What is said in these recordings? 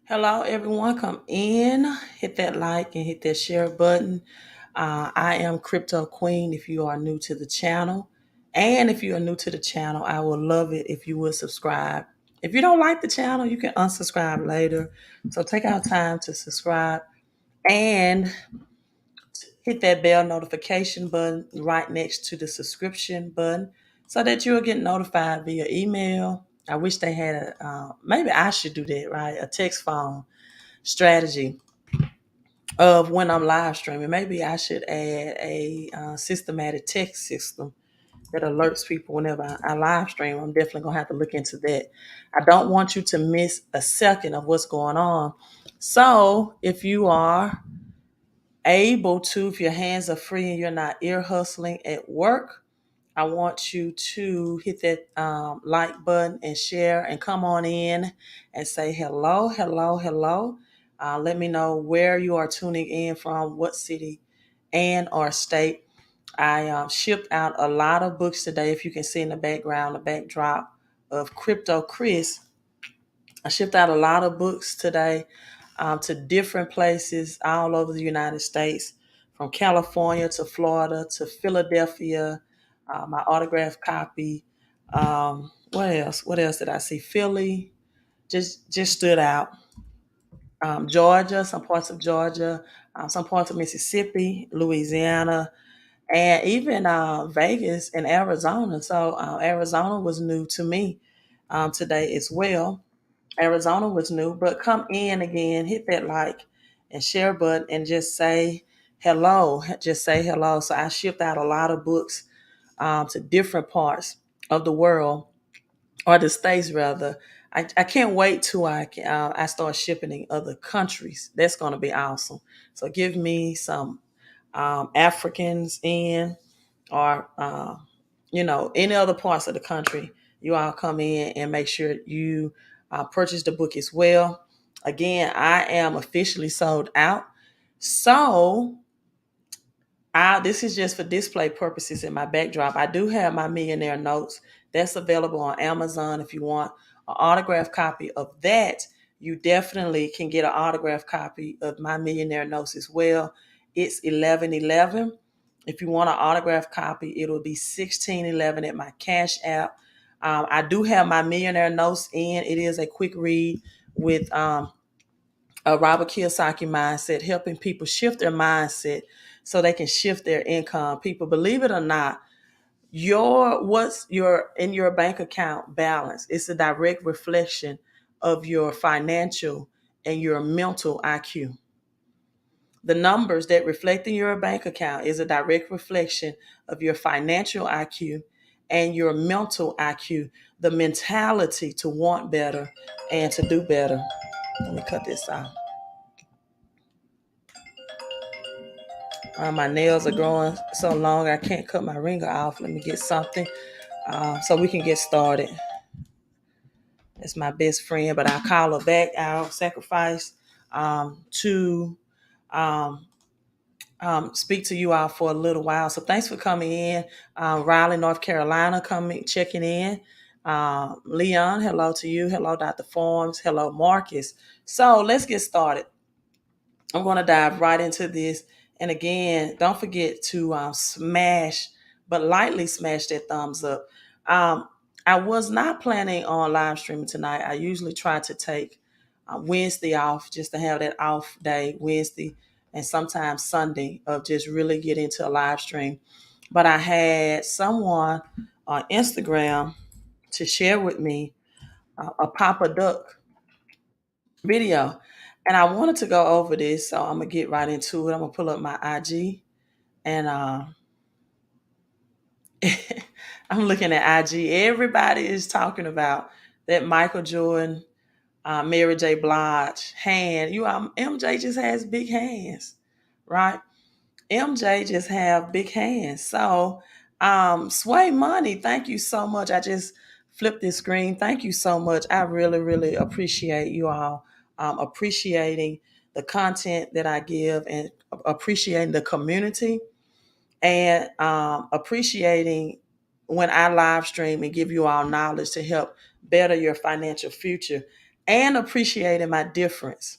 Hello, everyone. Come in, hit that like and hit that share button. I am Crypto Queen if you are new to the channel. And if you are new to the channel, I will love it if you would subscribe. If you don't like the channel, you can unsubscribe later. So take our time to subscribe and hit that bell notification button right next to the subscription button so that you'll get notified via email. I wish they had maybe I should do that, right? A text phone strategy of when I'm live streaming. Maybe I should add a systematic text system that alerts people whenever I live stream. I'm definitely going to have to look into that. I don't want you to miss a second of what's going on. So if you are able to, if your hands are free and you're not ear hustling at work, I want you to hit that like button and share and come on in and say hello, hello, hello. Let me know where you are tuning in from, what city and or state. I shipped out a lot of books today. If you can see in the background, the backdrop of Crypto Chris. I shipped out a lot of books today to different places all over the United States, from California to Florida to Philadelphia. My autographed copy. What else? What else did I see? Philly just stood out. Georgia, some parts of Georgia, some parts of Mississippi, Louisiana, and even Vegas and Arizona. So Arizona was new to me today as well. Arizona was new, but come in again, hit that like and share button and just say hello. Just say hello. So I shipped out a lot of books to different parts of the world or the states rather. I can't wait till I start shipping in other countries. That's going to be awesome. So give me some Africans in or any other parts of the country. You all come in and make sure you purchase the book as well. Again, I am officially sold out. So this is just for display purposes in my backdrop. I do have my millionaire notes that's available on Amazon. If you want an autographed copy of that, you definitely can get an autographed copy of my millionaire notes as well. It's 1111. If you want an autographed copy, it'll be 1611 at my Cash App. I do have my millionaire notes in. It is a quick read with a Robert Kiyosaki mindset, helping people shift their mindset so they can shift their income. People, believe it or not, what's your in your bank account balance is a direct reflection of your financial and your mental IQ. The numbers that reflect in your bank account is a direct reflection of your financial IQ and your mental IQ, the mentality to want better and to do better. Let me cut this out. My nails are growing so long I can't cut my ringer off. Let me get something so we can get started. That's my best friend, but I'll call her back. I'll sacrifice to um, speak to you all for a little while. So thanks for coming in. Raleigh, North Carolina, checking in. Leon, hello to you. Hello, Dr. Forms. Hello, Marcus. So let's get started. I'm going to dive right into this. And again, don't forget to smash, but lightly smash that thumbs up. I was not planning on live streaming tonight. I usually try to take Wednesday off just to have that off day, Wednesday and sometimes Sunday, of just really get into a live stream. But I had someone on Instagram to share with me a Papa Duck video. And I wanted to go over this, so I'm gonna get right into it. I'm gonna pull up my IG and I'm looking at IG. Everybody is talking about that Michael Jordan, Mary J. Blige hand. MJ just has big hands, right? MJ just have big hands. So, Sway Money, thank you so much. I just flipped this screen. Thank you so much. I really, really appreciate you all appreciating the content that I give and appreciating the community and appreciating when I live stream and give you all knowledge to help better your financial future. and appreciating my difference,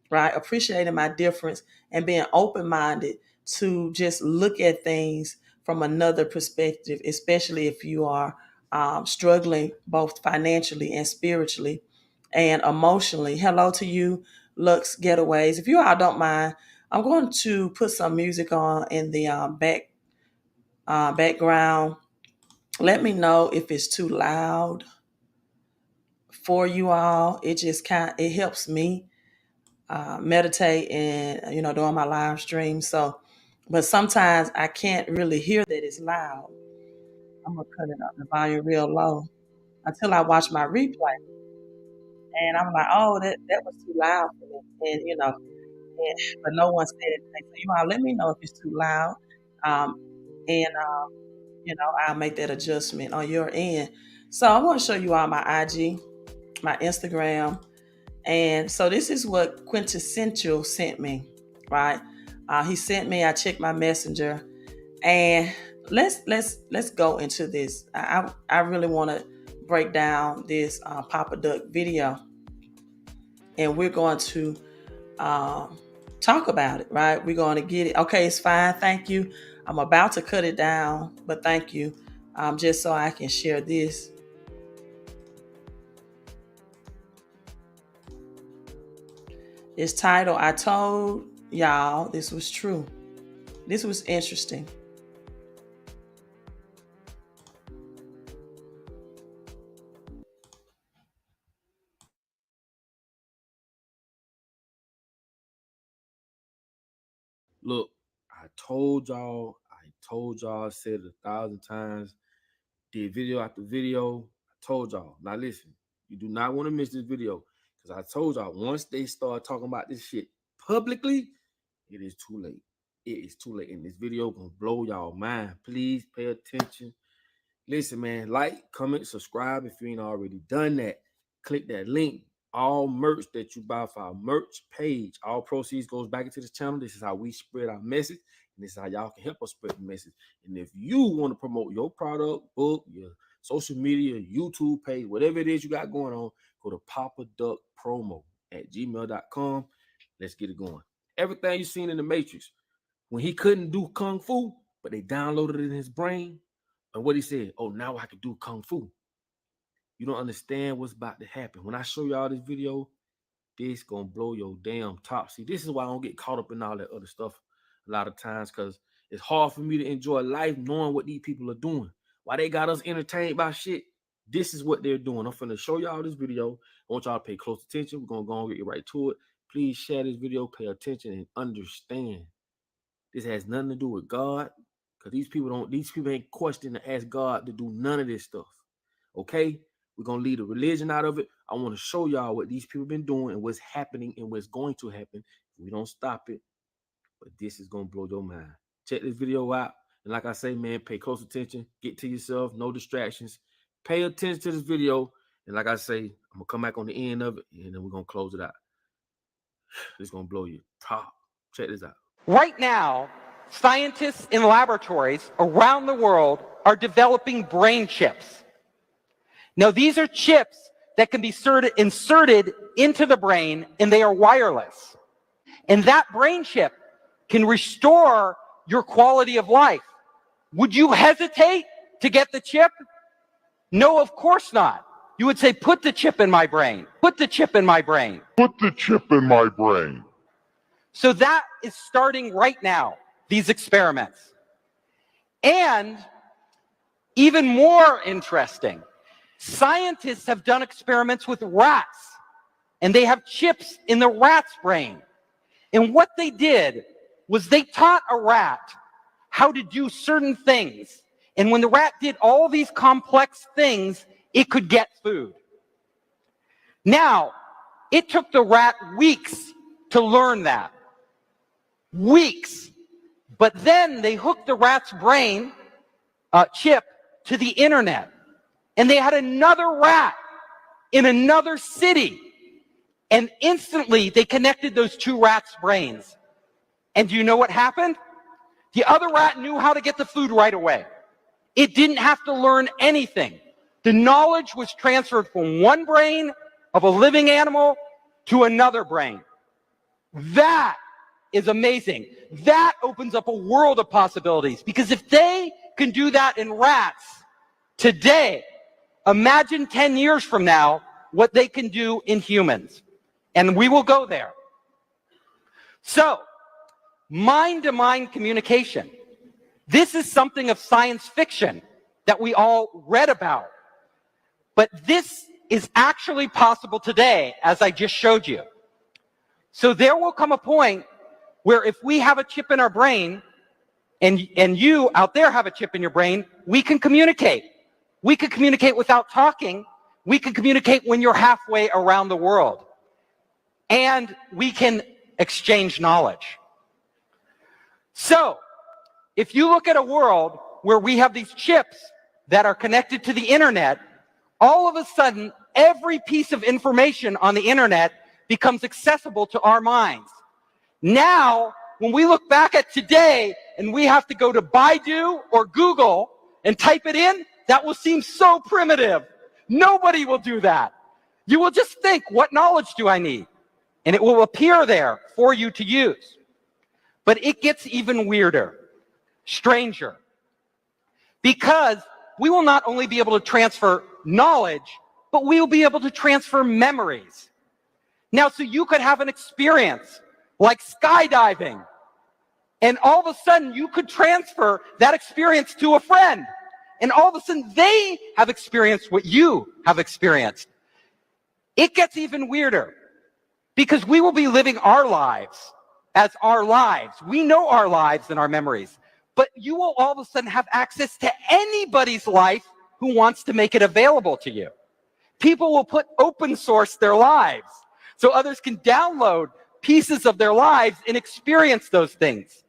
right? Appreciating my difference and being open-minded to just look at things from another perspective, especially if you are struggling both financially and spiritually and emotionally. Hello to you, Lux Getaways. If you all don't mind, I'm going to put some music on in the background. Let me know if it's too loud for you all. It just it helps me meditate and doing my live stream. So, but sometimes I can't really hear that it's loud. I'm gonna cut it up the volume real low until I watch my replay, and I'm like, oh, that was too loud for me, but no one said anything. So you all let me know if it's too loud, um, and I'll make that adjustment on your end. So I want to show you all my IG, my Instagram. And so this is what Quintessential sent me, right? He sent me. I checked my messenger, and let's go into this. I really want to break down this Papa Duck video, and we're going to talk about it, right? We're going to get it. Okay, it's fine. Thank you. I'm about to cut it down, but thank you, just so I can share this. It's titled, I Told Y'all This Was True. This was interesting. Look, I told y'all, I said it 1,000 times, did video after video. I told y'all. Now listen, you do not want to miss this video because I told y'all once they start talking about this shit publicly, it is too late. It is too late. And this video gonna blow y'all mind. Please pay attention. Listen, man, like, comment, subscribe if you ain't already done that. Click that link. All merch that you buy for our merch page, all proceeds goes back into the channel. This is how we spread our message, and this is how y'all can help us spread the message. And if you want to promote your product, book, your social media, YouTube page, whatever it is you got going on, go to Papa Duck Promo at gmail.com. Let's get it going. Everything you seen in the Matrix, when he couldn't do Kung Fu, but they downloaded it in his brain, and what he said, oh, now I can do Kung Fu. You don't understand what's about to happen. When I show y'all this video, this gonna blow your damn top. See, this is why I don't get caught up in all that other stuff a lot of times, because it's hard for me to enjoy life knowing what these people are doing. Why they got us entertained by shit, this is what they're doing. I'm finna show y'all this video. I want y'all to pay close attention. We're gonna go and get right to it. Please share this video, pay attention, and understand. This has nothing to do with God, because these people ain't questioning to ask God to do none of this stuff. Okay? We're gonna leave the religion out of it. I want to show y'all what these people been doing and what's happening and what's going to happen. We don't stop it, but this is gonna blow your mind. Check this video out. And like I say, man, pay close attention, get to yourself, no distractions. Pay attention to this video. And like I say, I'm gonna come back on the end of it and then we're gonna close it out. It's gonna blow you top. Check this out. Right now, scientists in laboratories around the world are developing brain chips. Now, these are chips that can be inserted into the brain, and they are wireless. And that brain chip can restore your quality of life. Would you hesitate to get the chip? No, of course not. You would say, put the chip in my brain. Put the chip in my brain. Put the chip in my brain. So that is starting right now, these experiments. And even more interesting, scientists have done experiments with rats, and they have chips in the rat's brain. And what they did was they taught a rat how to do certain things. And when the rat did all these complex things, it could get food. Now, it took the rat weeks to learn that. Weeks. But then they hooked the rat's brain chip to the internet. And they had another rat in another city. And instantly they connected those two rats' brains. And do you know what happened? The other rat knew how to get the food right away. It didn't have to learn anything. The knowledge was transferred from one brain of a living animal to another brain. That is amazing. That opens up a world of possibilities, because if they can do that in rats today, imagine 10 years from now what they can do in humans. And we will go there. So, mind-to-mind communication. This is something of science fiction that we all read about. But this is actually possible today, as I just showed you. So there will come a point where if we have a chip in our brain, and you out there have a chip in your brain, we can communicate. We can communicate without talking. We can communicate when you're halfway around the world. And we can exchange knowledge. So, if you look at a world where we have these chips that are connected to the internet, all of a sudden, every piece of information on the internet becomes accessible to our minds. Now, when we look back at today and we have to go to Baidu or Google and type it in, that will seem so primitive. Nobody will do that. You will just think, what knowledge do I need? And it will appear there for you to use. But it gets even weirder, stranger. Because we will not only be able to transfer knowledge, but we will be able to transfer memories. Now, so you could have an experience like skydiving, and all of a sudden you could transfer that experience to a friend, and all of a sudden they have experienced what you have experienced. It gets even weirder, because we will be living our lives as our lives. We know our lives and our memories, but you will all of a sudden have access to anybody's life who wants to make it available to you. People will put open source their lives so others can download pieces of their lives and experience those things.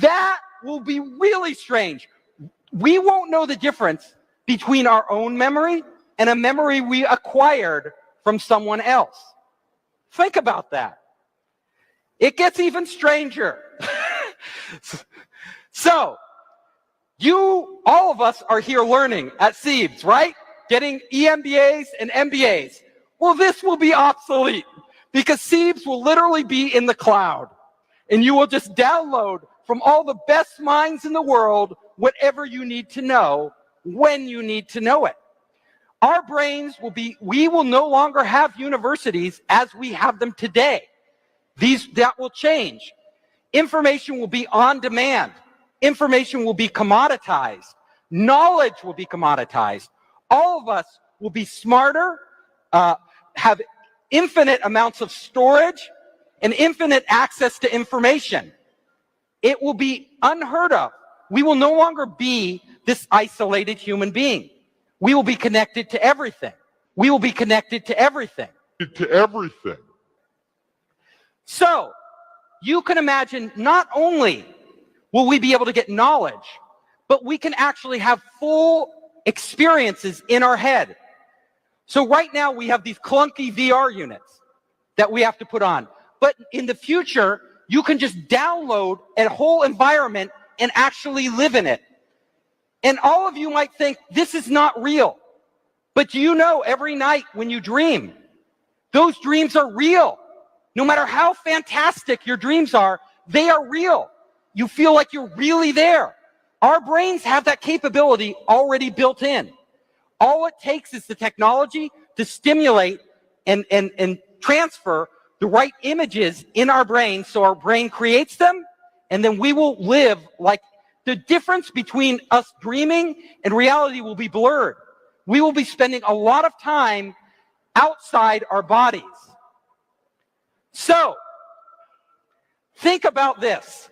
That will be really strange. We won't know the difference between our own memory and a memory we acquired from someone else. Think about that. It gets even stranger. So, all of us are here learning at Siebes, right? Getting EMBAs and MBAs. Well, this will be obsolete, because Siebes will literally be in the cloud, and you will just download from all the best minds in the world whatever you need to know when you need to know it. Our brains we will no longer have universities as we have them today. That will change. Information will be on demand. Information will be commoditized. Knowledge will be commoditized. All of us will be smarter, have infinite amounts of storage, and infinite access to information. It will be unheard of. We will no longer be this isolated human being. We will be connected to everything. We will be connected to everything. To everything. So, you can imagine, not only will we be able to get knowledge, but we can actually have full experiences in our head. So right now we have these clunky VR units that we have to put on. But in the future, you can just download a whole environment and actually live in it. And all of you might think, this is not real. But do you know, every night when you dream, those dreams are real. No matter how fantastic your dreams are, they are real. You feel like you're really there. Our brains have that capability already built in. All it takes is the technology to stimulate and transfer the right images in our brain, so our brain creates them, and then we will live like the difference between us dreaming and reality will be blurred. We will be spending a lot of time outside our bodies. So, think about this.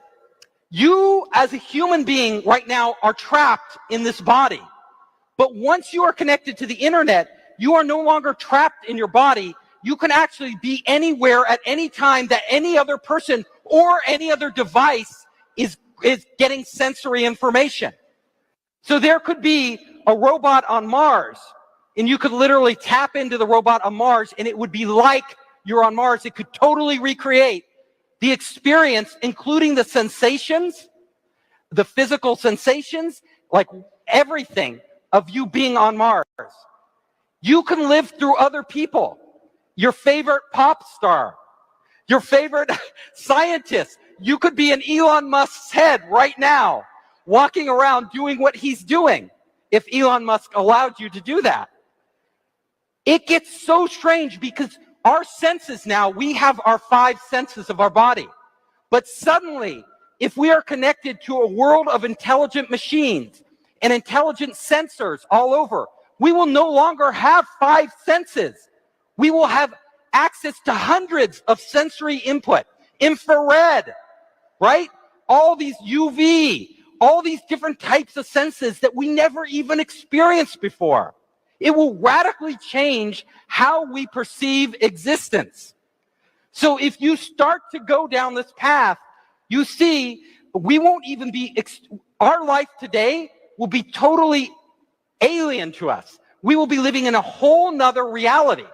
You, as a human being right now, are trapped in this body. But once you are connected to the internet, you are no longer trapped in your body. You can actually be anywhere at any time that any other person or any other device is getting sensory information. So there could be a robot on Mars, and you could literally tap into the robot on Mars, and it would be like you're on Mars. It could totally recreate the experience, including the sensations, the physical sensations, like everything of you being on Mars. You can live through other people. your favorite pop star, your favorite scientist. You could be in Elon Musk's head right now, walking around doing what he's doing, if Elon Musk allowed you to do that. It gets so strange because our senses now, we have our 5 senses of our body. But suddenly, if we are connected to a world of intelligent machines and intelligent sensors all over, we will no longer have 5 senses. We will have access to hundreds of sensory input, infrared, right? All these UV, all these different types of senses that we never even experienced before. It will radically change how we perceive existence. So if you start to go down this path, you see, we won't even be, our life today will be totally alien to us. We will be living in a whole nother reality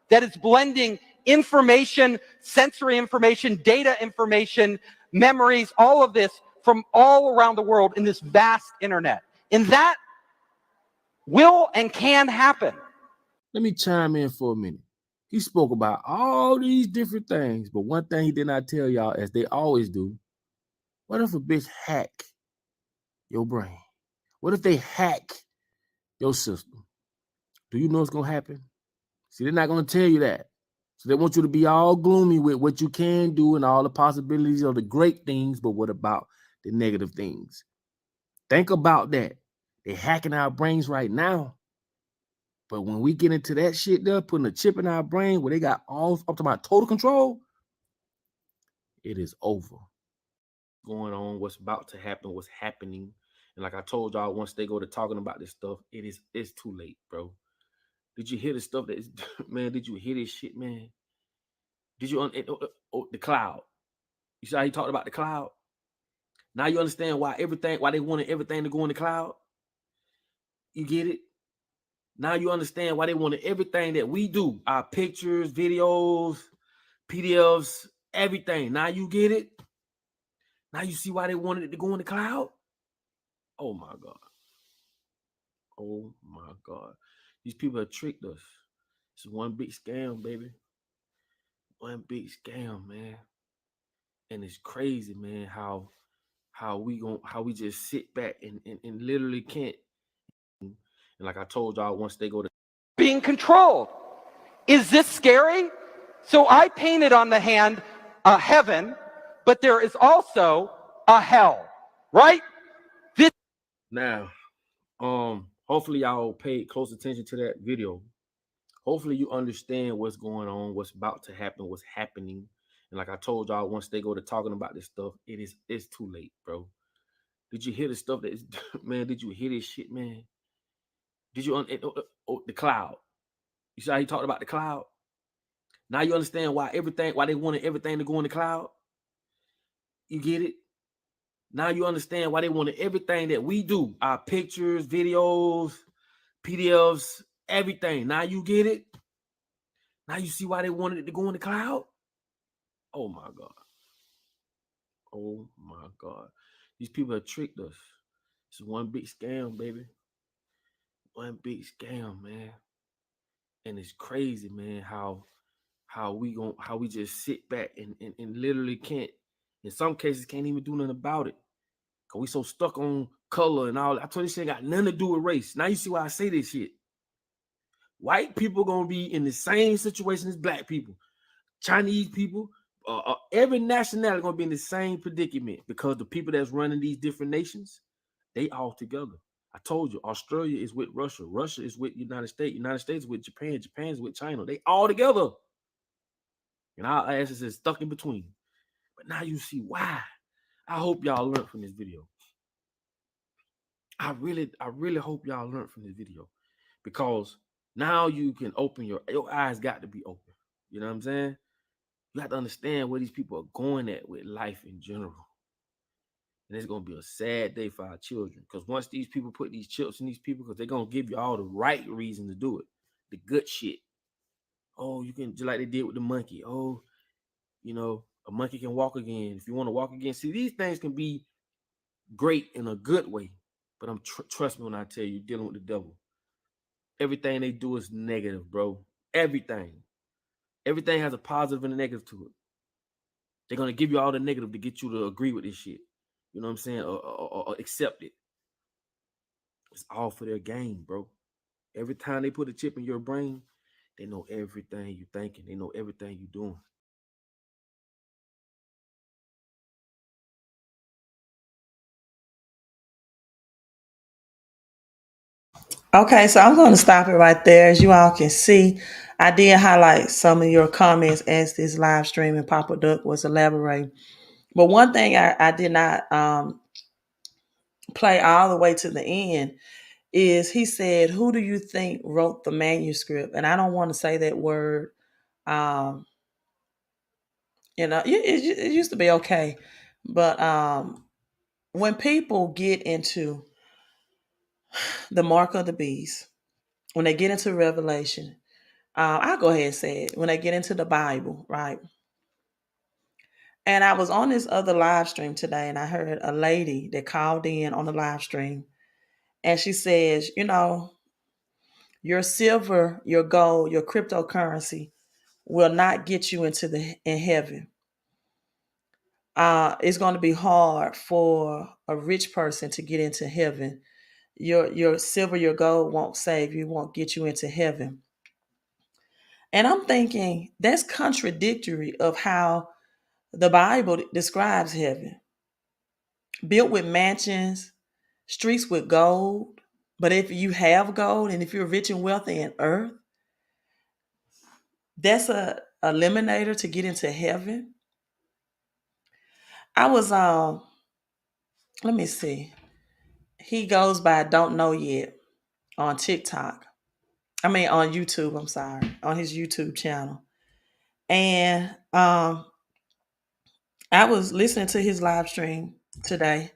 that is blending information, sensory information, data information, memories, all of this from all around the world in this vast internet. And that will and can happen. Let me chime in for a minute. He spoke about all these different things, but one thing he did not tell y'all, as they always do, what if a bitch hack your brain? What if they hack your system? Do you know what's going to happen? See, they're not going to tell you that. So they want you to be all gloomy with what you can do and all the possibilities of the great things, but what about the negative things? Think about that. They're hacking our brains right now. But when we get into that shit, they're putting a chip in our brain where they got all up to my total control, it is over. Going on, what's about to happen, what's happening. And like I told y'all, once they go to talking about this stuff, it's too late, bro. Did you hear the stuff that is, man? Did you hear this shit, man? Did you the cloud? You see how he talked about the cloud? Now you understand why they wanted everything to go in the cloud. You get it? Now you understand why they wanted everything that we do, our pictures, videos, PDFs, everything. Now you get it? Now you see why they wanted it to go in the cloud? Oh my God. Oh my God. These people have tricked us. It's one big scam, baby. One big scam, man. And it's crazy, man, how we just sit back and literally can't. And like I told y'all, once they go to Being controlled. Is this scary? So I painted on the hand a heaven, but there is also a hell, right? now, hopefully y'all paid close attention to that video. Hopefully you understand what's going on, what's about to happen, what's happening. And like I told y'all, once they go to talking about this stuff, it's too late, bro. Did you hear the stuff that is, man? Did you hear this shit, man? Did you the cloud? You see how he talked about the cloud? Now you understand why they wanted everything to go in the cloud? You get it? Now you understand why they wanted everything that we do, our pictures, videos, PDFs, everything. Now you get it? Now you see why they wanted it to go in the cloud? Oh my God. Oh my God. These people have tricked us. It's one big scam, baby. One big scam, man. And it's crazy, man, how we just sit back and literally can't, in some cases, can't even do nothing about it. Cause we so stuck on color and all. I told you this shit got nothing to do with race. Now you see why I say this shit. White people gonna be in the same situation as black people. Chinese people, every nationality gonna be in the same predicament because the people that's running these different nations, they all together. I told you, Australia is with Russia. Russia is with United States. United States is with Japan. Japan is with China. They all together. And our asses is stuck in between. But now you see why. I hope y'all learned from this video. I really hope y'all learned from this video. Because now you can open your eyes got to be open. You know what I'm saying? You have to understand where these people are going at with life in general. And it's going to be a sad day for our children. Because once these people put these chips in these people, because they're going to give you all the right reason to do it. The good shit. Oh, you can, just like they did with the monkey. Oh, you know, a monkey can walk again. If you want to walk again. See, these things can be great in a good way. But trust me when I tell you, you're dealing with the devil. Everything they do is negative, bro. Everything. Everything has a positive and a negative to it. They're gonna give you all the negative to get you to agree with this shit. You know what I'm saying? Or accept it. It's all for their gain, bro. Every time they put a chip in your brain, they know everything you thinking. They know everything you doing. Okay, so I'm going to stop it right there. As you all can see, I did highlight some of your comments as this live stream and Papa Duck was elaborating. But one thing I did not play all the way to the end is he said, "Who do you think wrote the manuscript?" And I don't want to say that word. Um, it used to be okay, but when people get into the mark of the beast, when they get into Revelation, I'll go ahead and say it. When they get into the Bible, right? And I was on this other live stream today, and I heard a lady that called in on the live stream, and she says, your silver, your gold, your cryptocurrency will not get you in heaven. It's going to be hard for a rich person to get into heaven. Your silver, your gold won't save you, won't get you into heaven. And I'm thinking that's contradictory of how the Bible describes heaven. Built with mansions, streets with gold. But if you have gold and if you're rich and wealthy in earth, that's a eliminator to get into heaven. I was let me see. He goes by Don't Know Yet on TikTok. I mean on YouTube, I'm sorry, on his YouTube channel. And I was listening to his live stream today,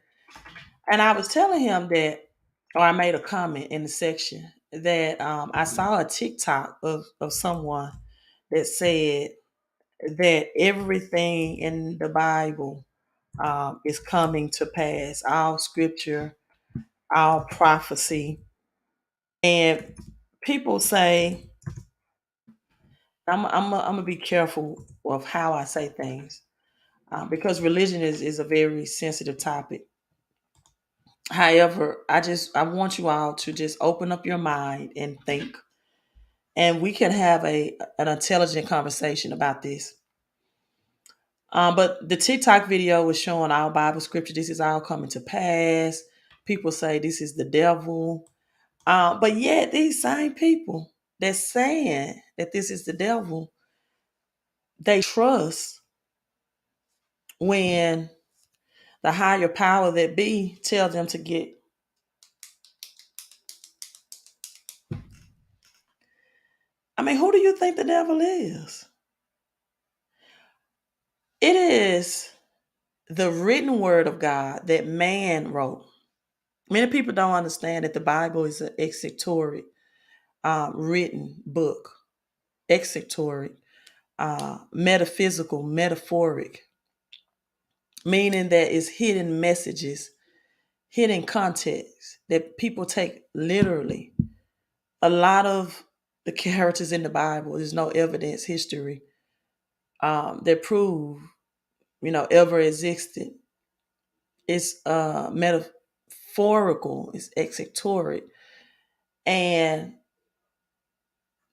and I was telling him that, or I made a comment in the section that I saw a TikTok of someone that said that everything in the Bible is coming to pass, all scripture, all prophecy. And people say, I'm gonna be careful of how I say things because religion is a very sensitive topic. However, I want you all to just open up your mind and think, and we can have an intelligent conversation about this. But the TikTok video was showing all Bible scripture. This is all coming to pass. People say this is the devil. But yet these same people that's saying that this is the devil, they trust when the higher power that be tell them to get. I mean, who do you think the devil is? It is the written word of God that man wrote. Many people don't understand that the Bible is an executory written book. Executory, metaphysical, metaphoric, meaning that it's hidden messages, hidden context that people take literally. A lot of the characters in the Bible, there's no evidence, history that prove, ever existed. It's metaphorical, it's executory. And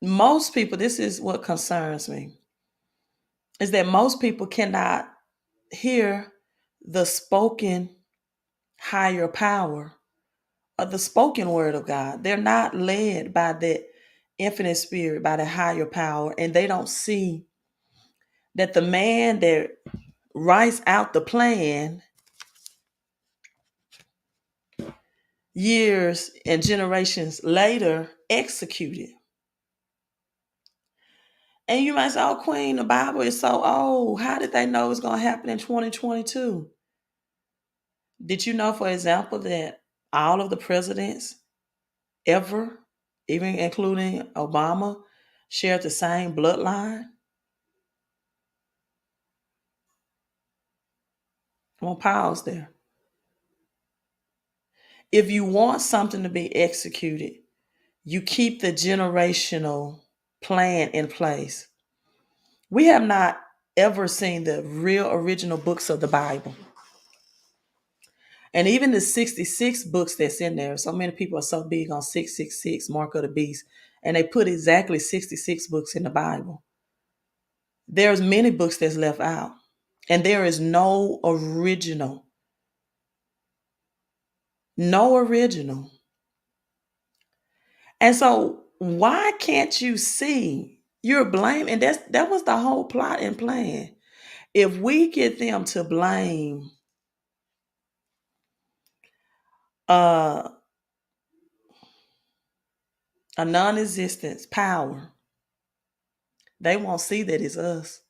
most people, this is what concerns me, is that most people cannot hear the spoken higher power of the spoken word of God. They're not led by that infinite spirit, by the higher power, and they don't see that the man that writes out the plan years and generations later executed. And you might say, "Oh, Queen, the Bible is so old. How did they know it's going to happen in 2022? Did you know, for example, that all of the presidents ever, even including Obama, shared the same bloodline?" I'm going to pause there. If you want something to be executed, you keep the generational plan in place. We have not ever seen the real original books of the Bible. And even the 66 books that's in there, so many people are so big on 666, Mark of the Beast, and they put exactly 66 books in the Bible. There's many books that's left out. And there is no original. No original. And so why can't you see? You're blaming, and that was the whole plot and plan. If we get them to blame uh, a non-existence power, they won't see that it's us.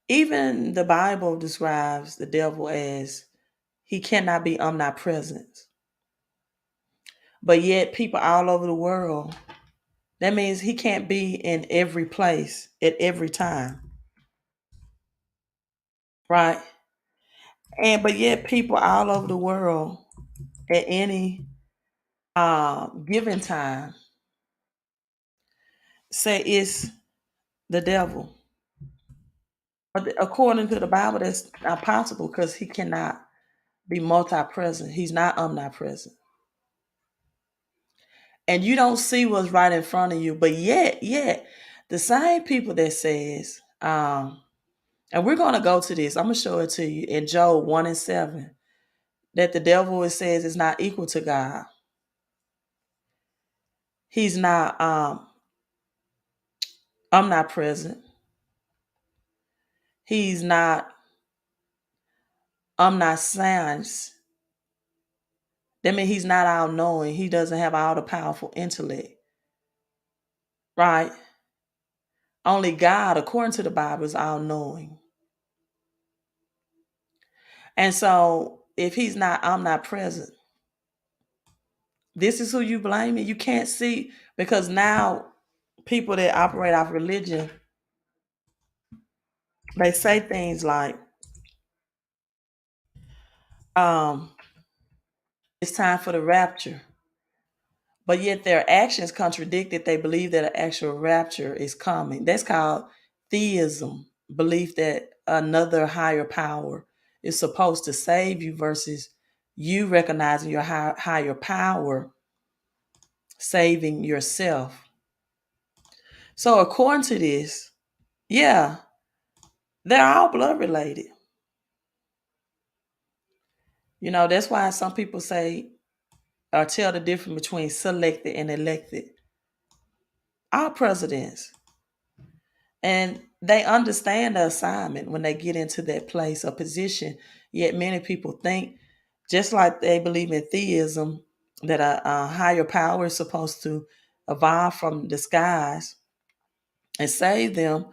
Even the Bible describes the devil as he cannot be omnipresent. But yet people all over the world, that means he can't be in every place at every time. Right? But yet people all over the world at any given time say it's the devil. But according to the Bible, that's not possible because he cannot be multi-present. He's not omnipresent. And you don't see what's right in front of you. But yet, the same people that says, and we're going to go to this. I'm going to show it to you in Job 1:7, that the devil, it says, is not equal to God. He's not omnipresent. He's not omniscience. That means he's not all knowing. He doesn't have all the powerful intellect. Right? Only God, according to the Bible, is all knowing. And so if he's not omnipresent, this is who you blaming. You can't see, because now people that operate off religion, they say things like, it's time for the rapture. But yet their actions contradict that they believe that an actual rapture is coming. That's called theism, belief that another higher power is supposed to save you versus you recognizing your higher power saving yourself. So according to this, yeah, they're all blood related. You know, that's why some people say or tell the difference between selected and elected. All presidents. And they understand the assignment when they get into that place or position. Yet many people think, just like they believe in theism, that a higher power is supposed to evolve from the skies and save them.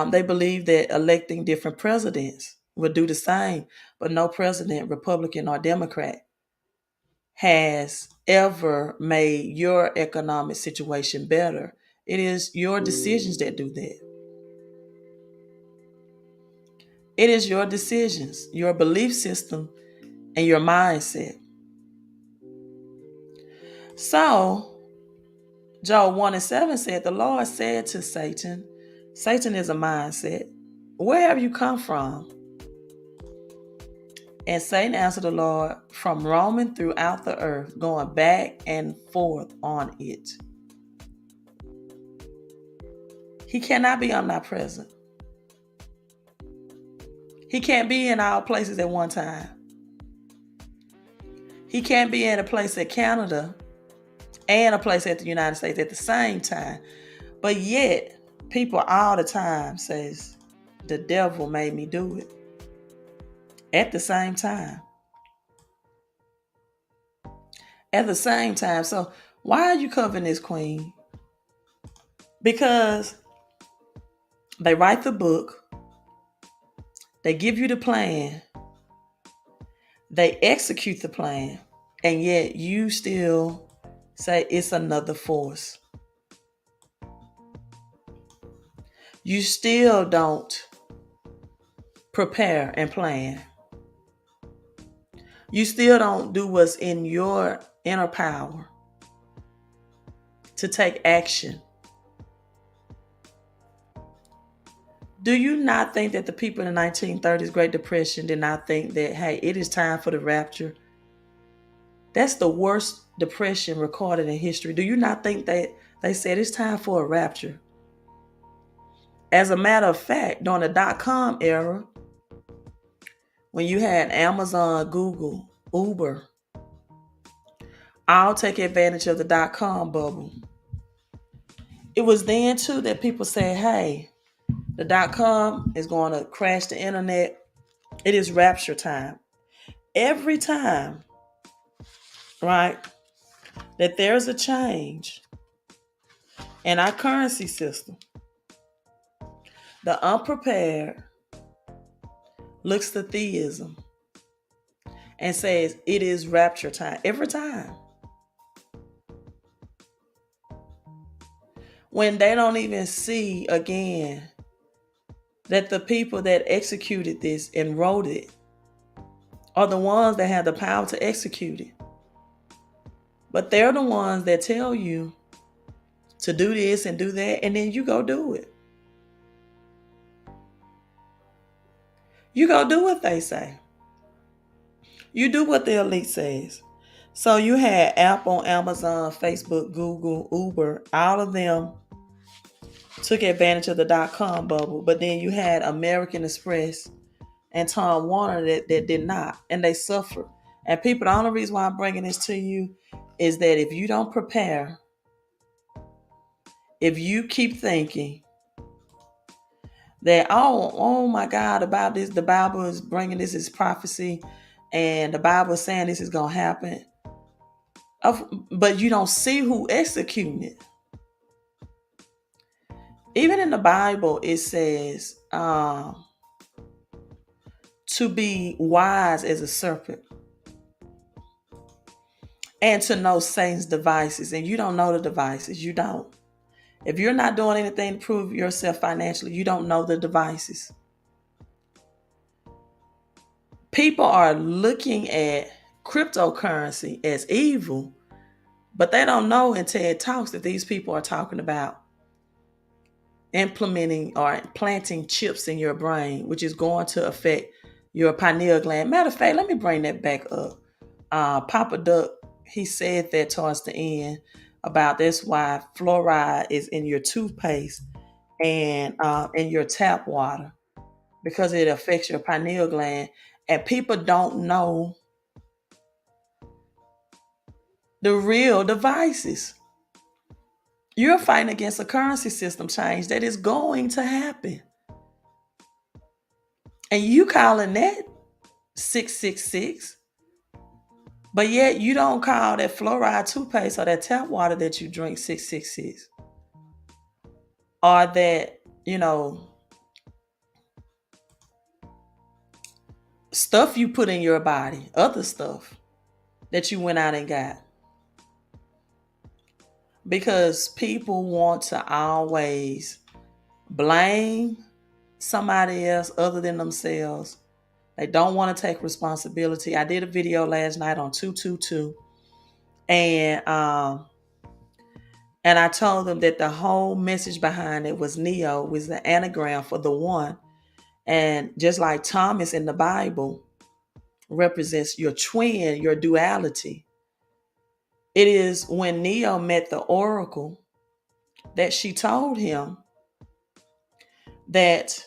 They believe that electing different presidents would do the same, but no president, Republican or Democrat, has ever made your economic situation better. It is your decisions that do that. It is your decisions, your belief system, and your mindset. So, Job 1:7 said, the Lord said to Satan, Satan is a mindset. Where have you come from? And Satan answered the Lord, from roaming throughout the earth, going back and forth on it. He cannot be omnipresent. He can't be in all places at one time. He can't be in a place at Canada and a place at the United States at the same time. But yet, people all the time says, the devil made me do it. At the same time. At the same time. So why are you covering this, Queen? Because they write the book. They give you the plan. They execute the plan. And yet you still say it's another force. You still don't prepare and plan. You still don't do what's in your inner power to take action. Do you not think that the people in the 1930s Great Depression did not think that, hey, it is time for the rapture? That's the worst depression recorded in history. Do you not think that they said it's time for a rapture? As a matter of fact, during the dot-com era, when you had Amazon, Google, Uber, all take advantage of the dot-com bubble. It was then too that people said, hey, the dot-com is going to crash the internet. It is rapture time. Every time, right, that there's a change in our currency system, the unprepared looks to theism and says it is rapture time. Every time. When they don't even see again that the people that executed this and wrote it are the ones that have the power to execute it. But they're the ones that tell you to do this and do that, and then you go do it. You go do what they say. You do what the elite says. So you had Apple, Amazon, Facebook, Google, Uber, all of them took advantage of the dot-com bubble. But then you had American Express and Tom Warner that did not, and they suffered. And people, the only reason why I'm bringing this to you is that if you don't prepare, if you keep thinking that, oh my God, about this, the Bible is bringing this as prophecy, and the Bible is saying this is going to happen, but you don't see who executing it. Even in the Bible, it says to be wise as a serpent and to know Satan's devices. And you don't know the devices. You don't. If you're not doing anything to prove yourself financially, you don't know the devices. People are looking at cryptocurrency as evil, but they don't know in TED Talks that these people are talking about implementing or planting chips in your brain, which is going to affect your pineal gland. Matter of fact, let me bring that back up. Papa Duck, he said that towards the end about that's why fluoride is in your toothpaste and in your tap water, because it affects your pineal gland. And people don't know the real devices. You're fighting against a currency system change that is going to happen. And you calling that 666, but yet you don't call that fluoride toothpaste or that tap water that you drink 666. Or that, stuff you put in your body, other stuff that you went out and got. Because people want to always blame somebody else other than themselves. They don't want to take responsibility. I did a video last night on 222, and I told them that the whole message behind it was Neo, was the anagram for the one. And just like Thomas in the Bible represents your twin, your duality, it is when Neo met the oracle that she told him that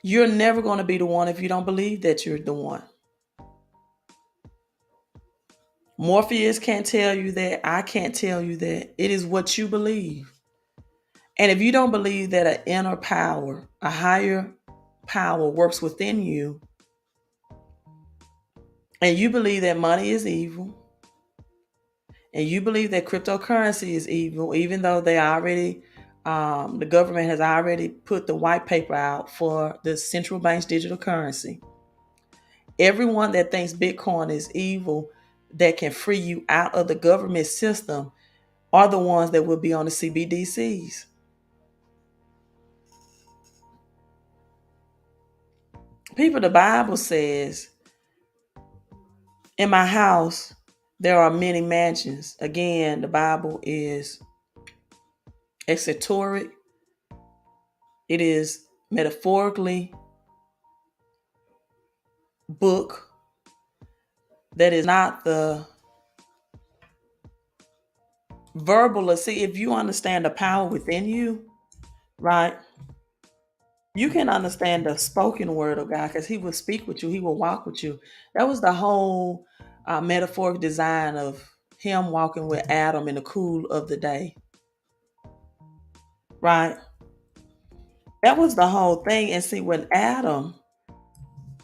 you're never going to be the one if you don't believe that you're the one. Morpheus can't tell you that. I can't tell you that. It is what you believe. And if you don't believe that an inner power, a higher power works within you, and you believe that money is evil, and you believe that cryptocurrency is evil, even though they already, the government has already put the white paper out for the central bank's digital currency. Everyone that thinks Bitcoin is evil, that can free you out of the government system, are the ones that will be on the CBDCs. People, the Bible says, in my house, There are many mansions. Again, the Bible is exetoric. It is metaphorically book that is not the verbal. See, if you understand the power within you, right, you can understand the spoken word of God because he will speak with you. He will walk with you. That was the whole metaphoric design of him walking with Adam in the cool of the day, right? That was the whole thing. And see, when Adam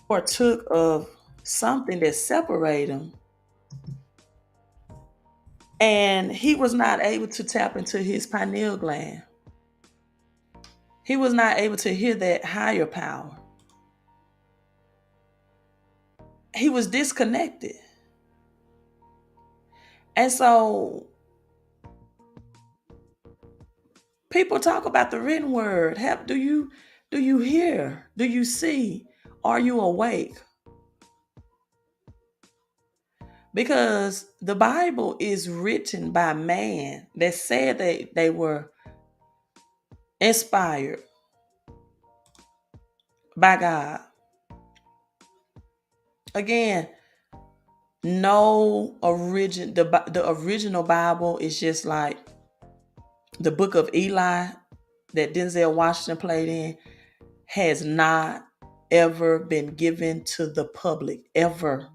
partook of something that separated him, and he was not able to tap into his pineal gland, he was not able to hear that higher power. He was disconnected. And so people talk about the written word. Do you hear? Do you see? Are you awake? Because the Bible is written by man that said that they were inspired by God. Again, no origin. The original Bible is just like the book of Eli that Denzel Washington played in, has not ever been given to the public, ever.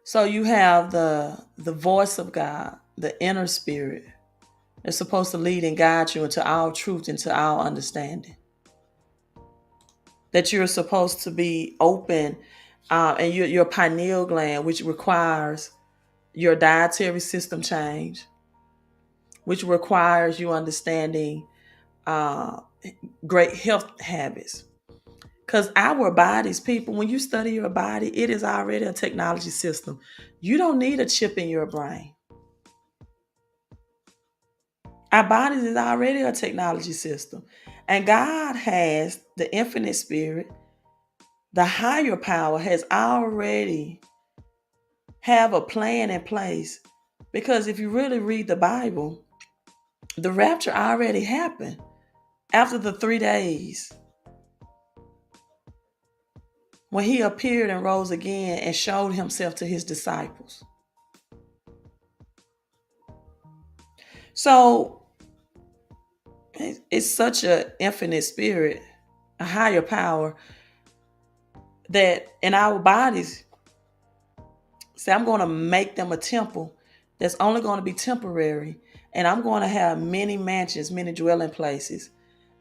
So you have the voice of God, the inner spirit. It's supposed to lead and guide you into all truth, into all understanding. That you're supposed to be open, and your pineal gland, which requires your dietary system change, which requires you understanding great health habits. Because our bodies, people, when you study your body, it is already a technology system. You don't need a chip in your brain. Our bodies is already a technology system. And God has the infinite spirit, the higher power has already have a plan in place. Because if you really read the Bible, the rapture already happened after the 3 days when he appeared and rose again and showed himself to his disciples. So it's such an infinite spirit, a higher power, that in our bodies, say, I'm going to make them a temple that's only going to be temporary. And I'm going to have many mansions, many dwelling places.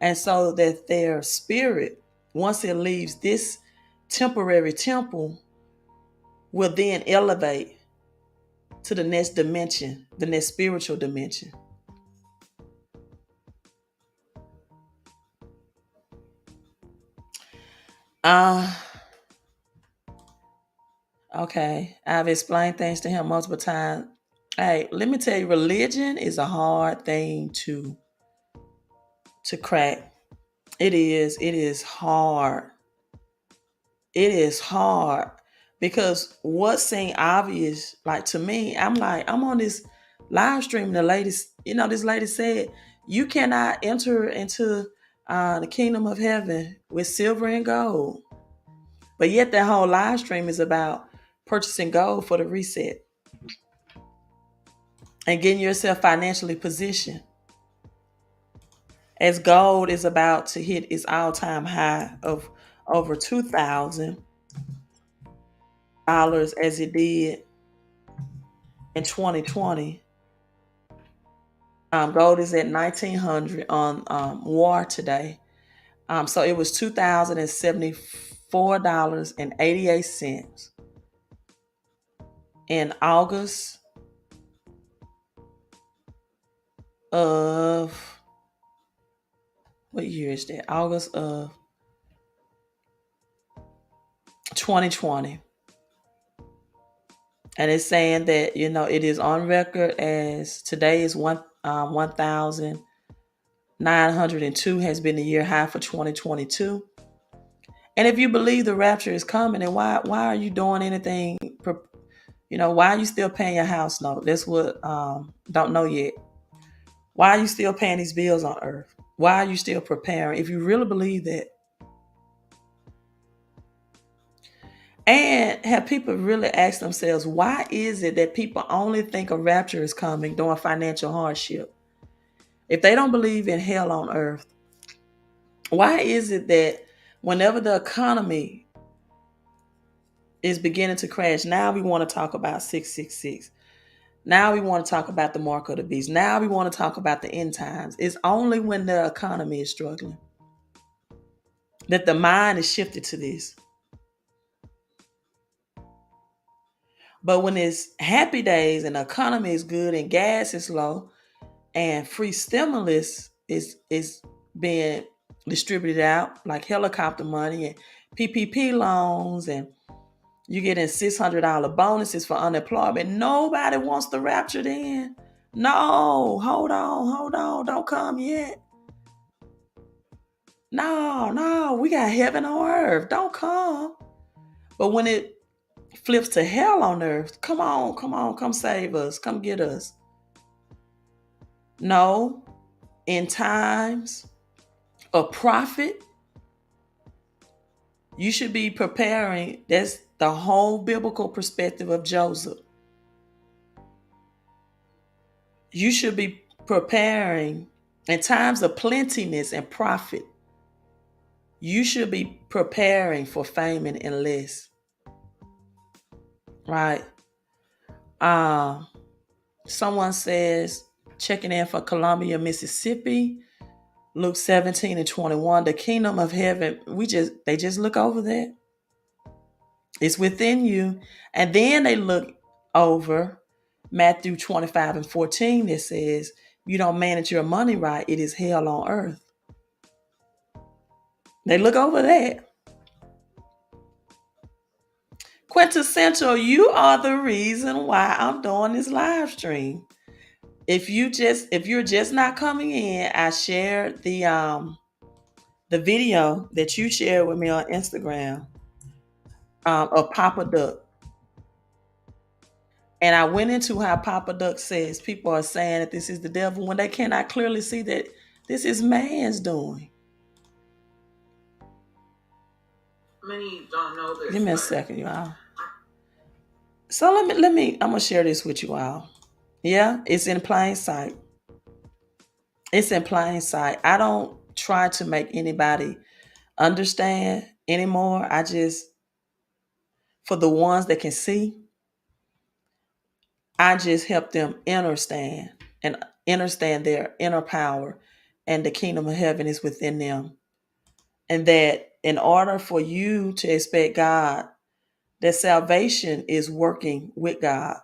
And so that their spirit, once it leaves this temporary temple, will then elevate to the next dimension, the next spiritual dimension. Okay, I've explained things to him multiple times. Hey, let me tell you, religion is a hard thing to crack. It is hard. It is hard because what seemed obvious, like to me, I'm on this live stream. The latest, this lady said, you cannot enter into the kingdom of heaven with silver and gold. But yet that whole live stream is about purchasing gold for the reset and getting yourself financially positioned, as gold is about to hit its all-time high of over $2,000 as it did in 2020. Gold is at 1,900 on WAR today. So it was $2,074.88 in August of, what year is that? August of 2020. And it's saying that, it is on record as today is 1,902 has been the year high for 2022. And if you believe the rapture is coming, then why are you doing anything? Why are you still paying your house note? That's what don't know yet. Why are you still paying these bills on earth? Why are you still preparing? If you really believe that. And have people really asked themselves, why is it that people only think a rapture is coming during financial hardship? If they don't believe in hell on earth, why is it that whenever the economy is beginning to crash, now we want to talk about 666? Now we want to talk about the mark of the beast. Now we want to talk about the end times. It's only when the economy is struggling that the mind is shifted to this. But when it's happy days and the economy is good and gas is low and free stimulus is being distributed out, like helicopter money and PPP loans, and you getting $600 bonuses for unemployment, nobody wants the rapture then. No, hold on, don't come yet. No, we got heaven on earth. Don't come. But when it flips to hell on earth, come on, come save us, come get us. No, in times of profit, you should be preparing. That's the whole biblical perspective of Joseph. You should be preparing in times of plentiness and profit. You should be preparing for famine and less. Right? Someone says, checking in for Columbia, Mississippi, Luke 17:21, the kingdom of heaven, they just look over that. It's within you. And then they look over Matthew 25:14 that says, you don't manage your money right, it is hell on earth. They look over that. Quintessential, you are the reason why I'm doing this live stream. If you're just not coming in, I shared the video that you shared with me on Instagram of Papa Duck. And I went into how Papa Duck says people are saying that this is the devil when they cannot clearly see that this is man's doing. Many don't know this. Give me a second, y'all. So I'm gonna share this with you all. Yeah, it's in plain sight. It's in plain sight. I don't try to make anybody understand anymore. I just, for the ones that can see, I just help them understand and understand their inner power, and the kingdom of heaven is within them. And that in order for you to expect God, that salvation is working with God,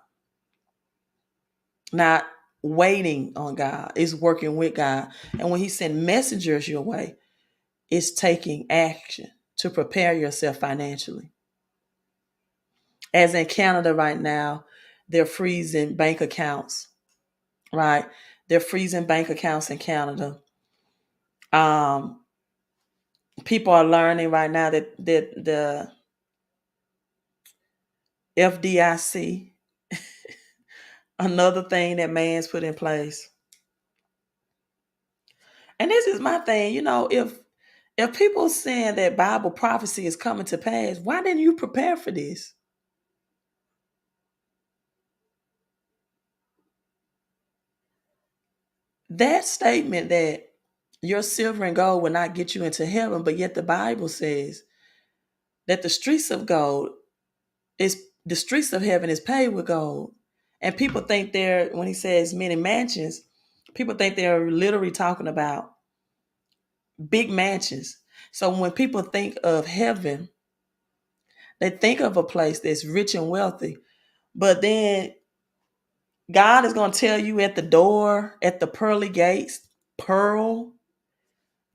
not waiting on God. It's working with God. And when he sent messengers your way, it's taking action to prepare yourself financially. As in Canada right now, they're freezing bank accounts, right? They're freezing bank accounts in Canada. People are learning right now that the FDIC, another thing that man's put in place. And this is my thing, if people saying that Bible prophecy is coming to pass, why didn't you prepare for this? That statement that your silver and gold will not get you into heaven, but yet the Bible says that the streets of heaven is paved with gold. And people think when he says many mansions, people think they're literally talking about big mansions. So when people think of heaven, they think of a place that's rich and wealthy. But then God is going to tell you at the door, at the pearl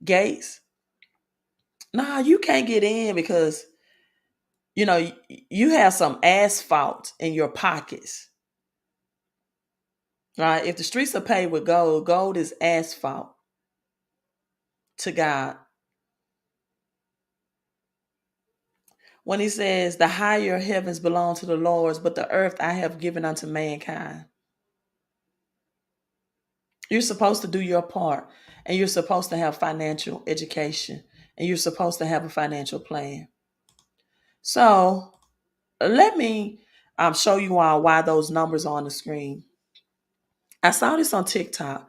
gates, nah, you can't get in because, you have some asphalt in your pockets, right? If the streets are paved with gold, gold is asphalt to God. when he says, the higher heavens belong to the Lord, but the earth I have given unto mankind. You're supposed to do your part, and you're supposed to have financial education, and you're supposed to have a financial plan. So let me show you all why those numbers are on the screen. I saw this on TikTok,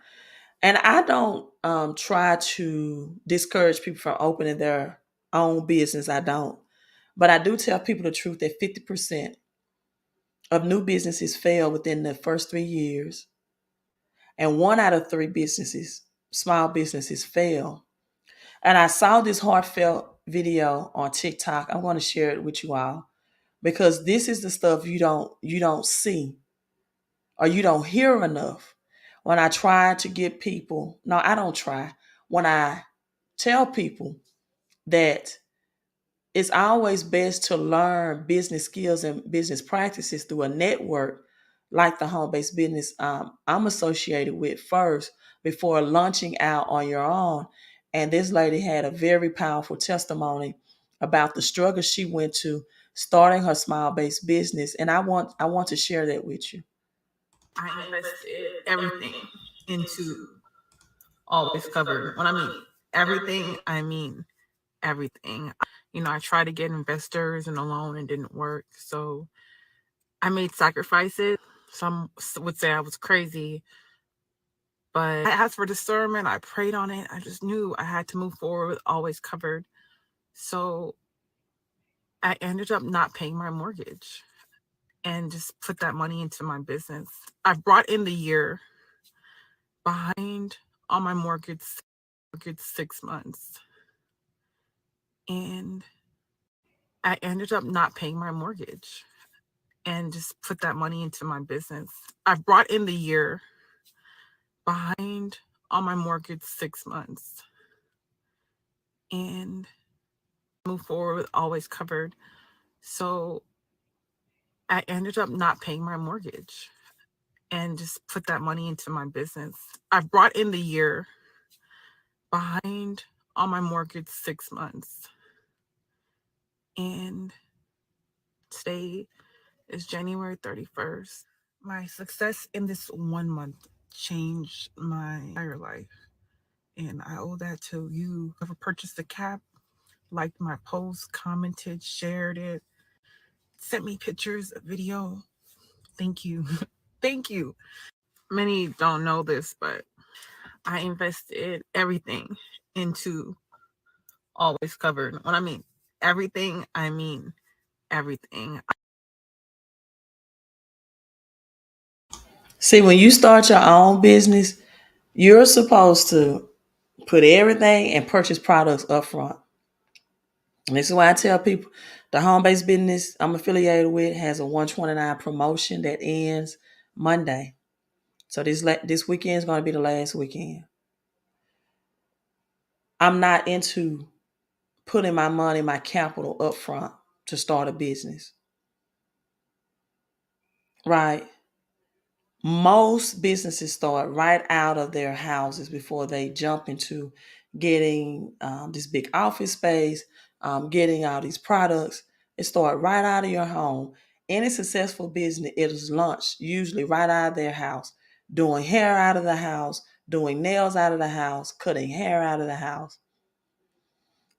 and I don't try to discourage people from opening their own business. I don't. But I do tell people the truth that 50% of new businesses fail within the first 3 years. And 1 out of 3 businesses, small businesses, fail. And I saw this heartfelt video on TikTok. I'm going to share it with you all because this is the stuff you don't see or you don't hear enough. When I try to get people, no, I don't try. When I tell people that it's always best to learn business skills and business practices through a network like the home-based business I'm associated with first before launching out on your own. And this lady had a very powerful testimony about the struggle she went to starting her small-based business. And I want to share that with you. I invested everything into Always Covered. When I mean everything, I mean everything. I tried to get investors and a loan and didn't work. So I made sacrifices. Some would say I was crazy, but I asked for discernment. I prayed on it. I just knew I had to move forward with Always Covered. So I ended up not paying my mortgage and just put that money into my business. I brought in the year behind on my mortgage 6 months. And I ended up not paying my mortgage and just put that money into my business. I brought in the year behind on my mortgage 6 months and move forward with Always Covered. So I ended up not paying my mortgage and just put that money into my business. I brought in the year behind on my mortgage 6 months. And today is January 31st. My success in this 1 month changed my entire life. And I owe that to you. Whoever purchased the cap, liked my post, commented, shared it, sent me pictures, a video. Thank you. Thank you. Many don't know this, but I invested everything into Always Covered. When I mean everything, I mean everything. See, when you start your own business, you're supposed to put everything and purchase products up front. And this is why I tell people the home-based business I'm affiliated with has a 129 promotion that ends Monday. So this weekend is going to be the last weekend. I'm not into putting my money, my capital up front to start a business. Right? Most businesses start right out of their houses before they jump into getting this big office space, getting all these products. It starts right out of your home. Any successful business, it is launched usually right out of their house, doing hair out of the house, doing nails out of the house, cutting hair out of the house,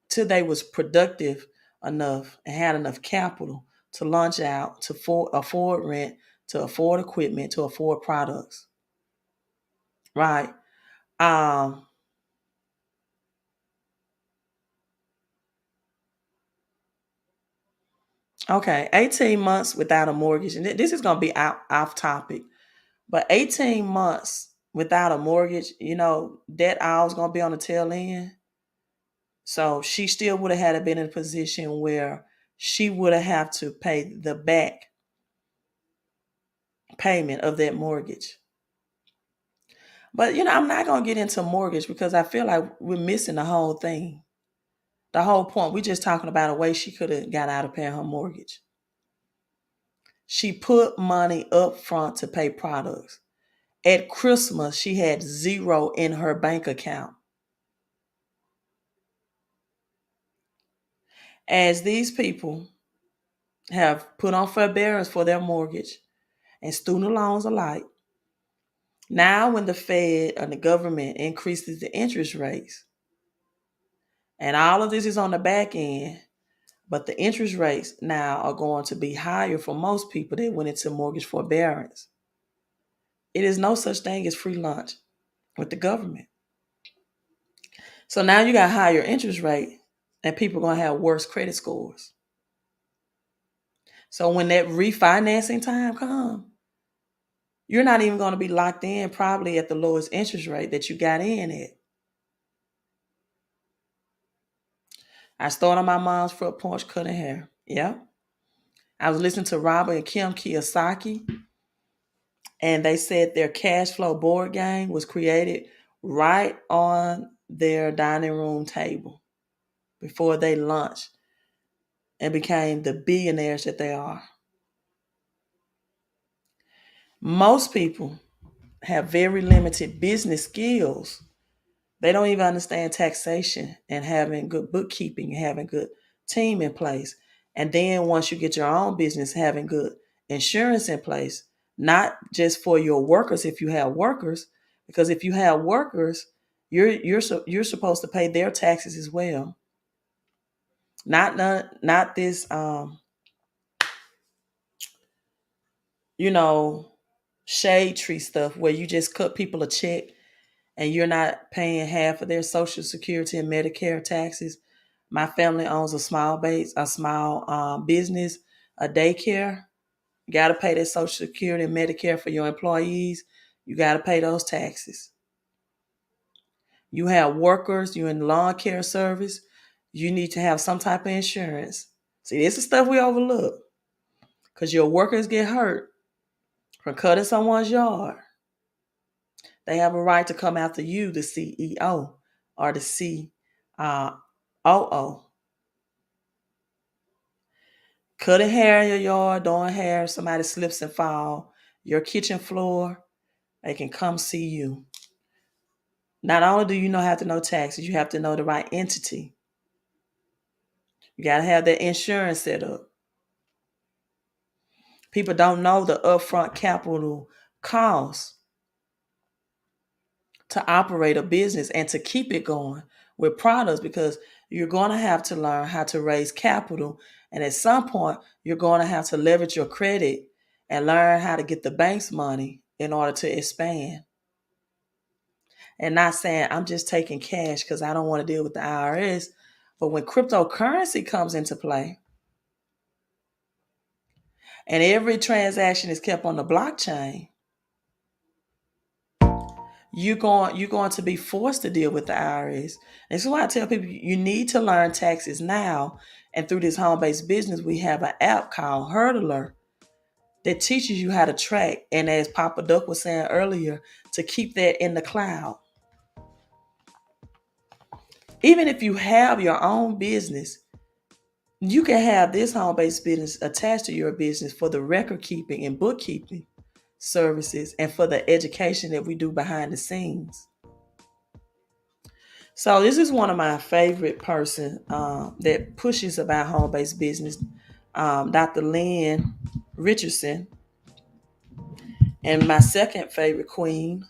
till they was productive enough and had enough capital to launch out, to afford rent, to afford equipment, to afford products. Right. Um, okay, 18 months without a mortgage. And this is gonna be off topic, but 18 months without a mortgage, that all's gonna be on the tail end. So she still would have had to been in a position where she would have to pay the back payment of that mortgage. But I'm not gonna get into mortgage because I feel like we're missing the whole thing. The whole point. We're just talking about a way she could have got out of paying her mortgage. She put money up front to pay products. At Christmas, she had zero in her bank account. As these people have put on forbearance for their mortgage and student loans alike. Now, when the Fed and the government increases the interest rates, and all of this is on the back end, but the interest rates now are going to be higher for most people that went into mortgage forbearance. It is no such thing as free lunch with the government. So now you got higher interest rate and people are going to have worse credit scores. So when that refinancing time comes, you're not even going to be locked in probably at the lowest interest rate that you got in at. I started my mom's front porch cutting hair. Yeah. I was listening to Robert and Kim Kiyosaki, and they said their cash flow board game was created right on their dining room table before they launched and became the billionaires that they are. Most people have very limited business skills. They don't even understand taxation and having good bookkeeping and having good team in place. And then once you get your own business, having good insurance in place, not just for your workers if you have workers, because if you have workers, you're supposed to pay their taxes as well. Not this shade tree stuff where you just cut people a check and you're not paying half of their Social Security and Medicare taxes. My family owns a small business, a daycare. You got to pay that Social Security and Medicare for your employees. You got to pay those taxes. You have workers, you're in the lawn care service. You need to have some type of insurance. See, this is stuff we overlook because your workers get hurt from cutting someone's yard. They have a right to come after you, the CEO or the COO. Cutting hair in your yard, doing hair, somebody slips and fall, your kitchen floor, they can come see you. Not only do you have to know taxes, you have to know the right entity. You got to have that insurance set up. People don't know the upfront capital cost to operate a business and to keep it going with products, because you're going to have to learn how to raise capital. And at some point, you're going to have to leverage your credit and learn how to get the bank's money in order to expand. And not saying I'm just taking cash because I don't want to deal with the IRS. But when cryptocurrency comes into play and every transaction is kept on the blockchain, you're going to be forced to deal with the IRS. And this is why I tell people you need to learn taxes now. And through this home-based business, we have an app called Hurdler that teaches you how to track. And as Papa Duck was saying earlier, to keep that in the cloud. Even if you have your own business, you can have this home-based business attached to your business for the record keeping and bookkeeping services and for the education that we do behind the scenes. So this is one of my favorite person that pushes about home-based business, Dr. Lynn Richardson. And my second favorite queen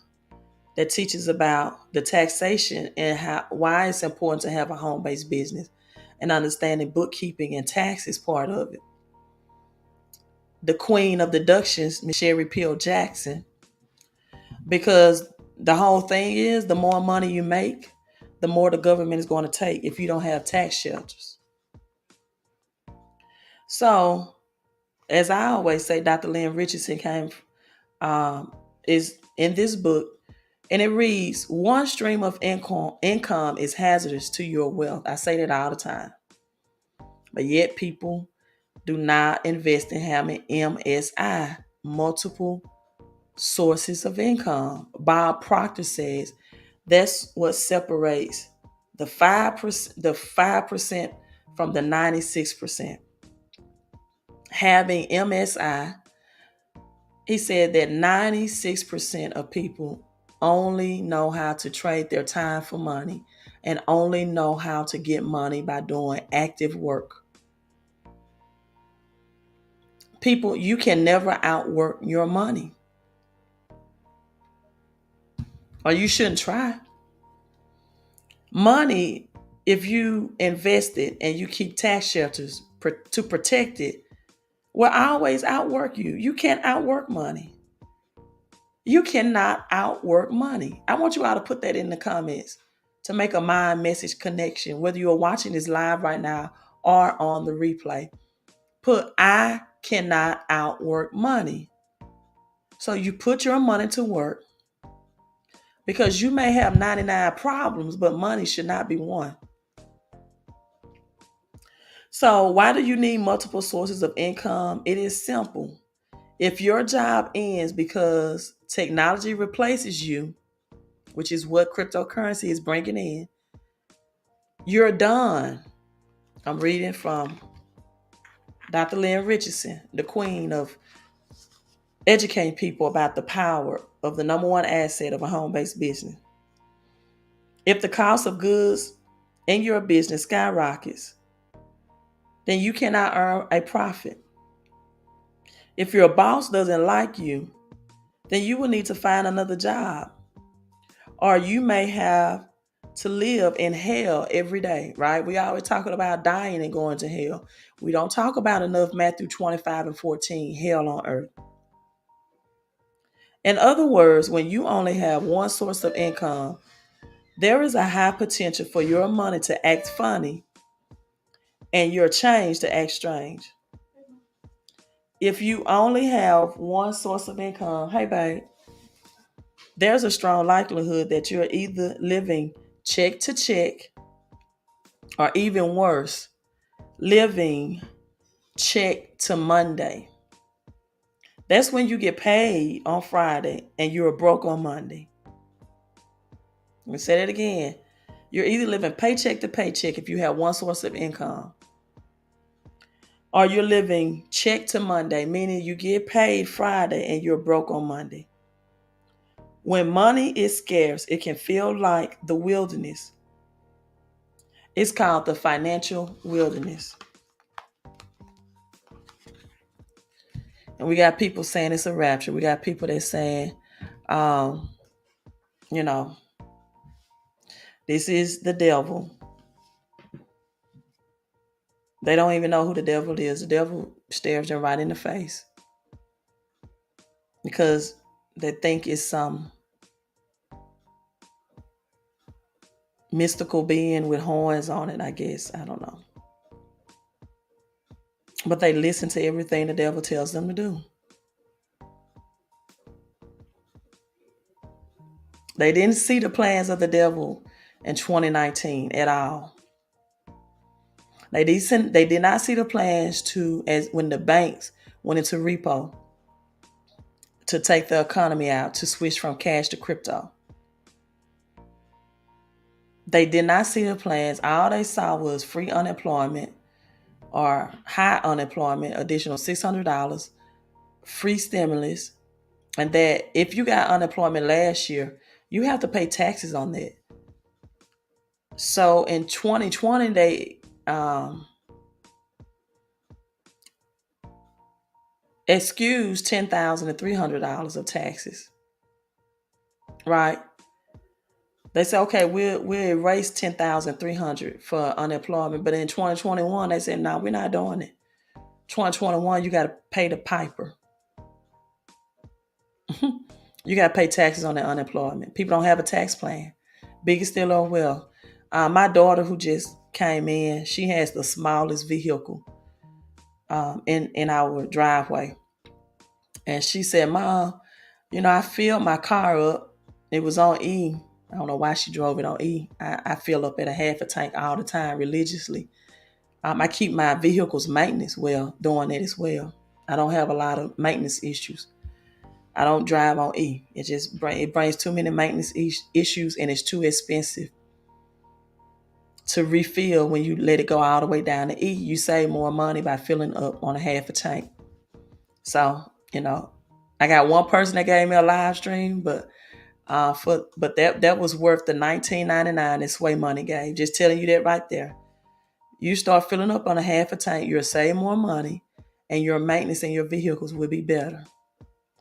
that teaches about the taxation and why it's important to have a home-based business and understanding bookkeeping and tax is part of it. The queen of deductions, Sherry Peel Jackson, because the whole thing is the more money you make, the more the government is going to take if you don't have tax shelters. So, as I always say, Dr. Lynn Richardson is in this book, and it reads, one stream of income is hazardous to your wealth. I say that all the time. But yet people do not invest in having MSI, multiple sources of income. Bob Proctor says that's what separates the 5% from the 96%. Having MSI, he said that 96% of people only know how to trade their time for money and only know how to get money by doing active work. People, you can never outwork your money, or you shouldn't try. Money, if you invest it and you keep tax shelters to protect it, will always outwork you. You can't outwork money. You cannot outwork money. I want you all to put that in the comments to make a mind message connection, whether you're watching this live right now or on the replay. Put, I cannot outwork money. So you put your money to work, because you may have 99 problems, but money should not be one. So why do you need multiple sources of income? It is simple. If your job ends because technology replaces you, which is what cryptocurrency is bringing in, you're done. I'm reading from Dr. Lynn Richardson, the queen of educating people about the power of the number one asset of a home-based business. If the cost of goods in your business skyrockets, then you cannot earn a profit. If your boss doesn't like you, then you will need to find another job. Or you may have to live in hell every day, right? We always talking about dying and going to hell. We don't talk about enough Matthew 25:14, hell on earth. In other words, when you only have one source of income, there is a high potential for your money to act funny and your change to act strange. If you only have one source of income, hey babe, there's a strong likelihood that you're either living check to check, or even worse, living check to Monday. That's when you get paid on Friday and you're broke on Monday. Let me say that again. You're either living paycheck to paycheck if you have one source of income, or you're living check to Monday, meaning you get paid Friday and you're broke on Monday. When money is scarce, it can feel like the wilderness. It's called the financial wilderness. And we got people saying it's a rapture. We got people that saying, this is the devil. They don't even know who the devil is. The devil stares them right in the face because they think it's some mystical being with horns on it, I guess. I don't know. But they listen to everything the devil tells them to do. They didn't see the plans of the devil in 2019 at all. They did not see the plans as when the banks went into repo to take the economy out, to switch from cash to crypto. They did not see the plans. All they saw was free unemployment or high unemployment, additional $600, free stimulus, and that if you got unemployment last year, you have to pay taxes on that. So in 2020, they excused $10,300 of taxes, right? They said, okay, we'll erase $10,300 for unemployment. But in 2021, they said, no, we're not doing it. 2021, you got to pay the piper. You got to pay taxes on that unemployment. People don't have a tax plan. Big is still or well. My daughter, who just came in, she has the smallest vehicle in our driveway. And she said, Mom, I filled my car up. It was on E. I don't know why she drove it on E. I fill up at a half a tank all the time religiously. I keep my vehicles maintenance well, doing that as well. I don't have a lot of maintenance issues. I don't drive on E. It brings too many maintenance issues, and it's too expensive to refill when you let it go all the way down to E. You save more money by filling up on a half a tank. So, I got one person that gave me a live stream, but that was worth the $19.99 that Sway Money gave. Just telling you that right there. You start filling up on a half a tank, you'll save more money, and your maintenance and your vehicles will be better,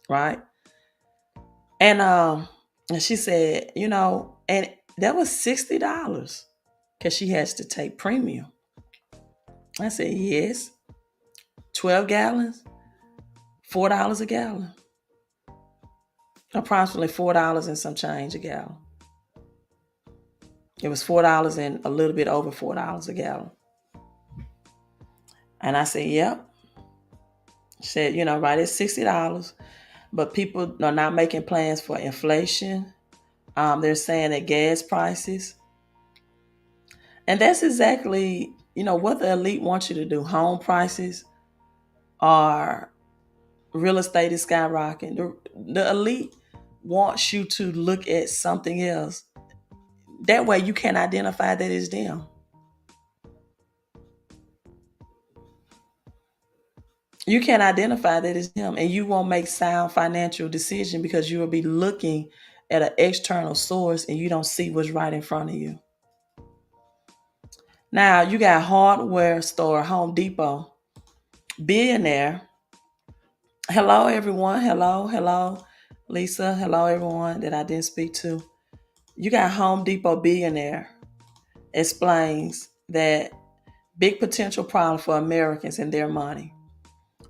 right? And she said, and that was $60 because she has to take premium. I said, yes. 12 gallons, $4 a gallon. Approximately $4 and some change a gallon. It was $4 and a little bit over $4 a gallon. And I said, yep. She said, right, it's $60, but people are not making plans for inflation. They're saying that gas prices. And that's exactly, what the elite wants you to do. Home prices are, real estate is skyrocketing. The elite wants you to look at something else. That way you can identify that it's them. You can identify that it's them, and you won't make sound financial decision because you will be looking at an external source and you don't see what's right in front of you. Now, you got hardware store, Home Depot, billionaire. Hello, everyone. Hello, Lisa. Hello, everyone that I didn't speak to. You got Home Depot billionaire explains that big potential problem for Americans and their money.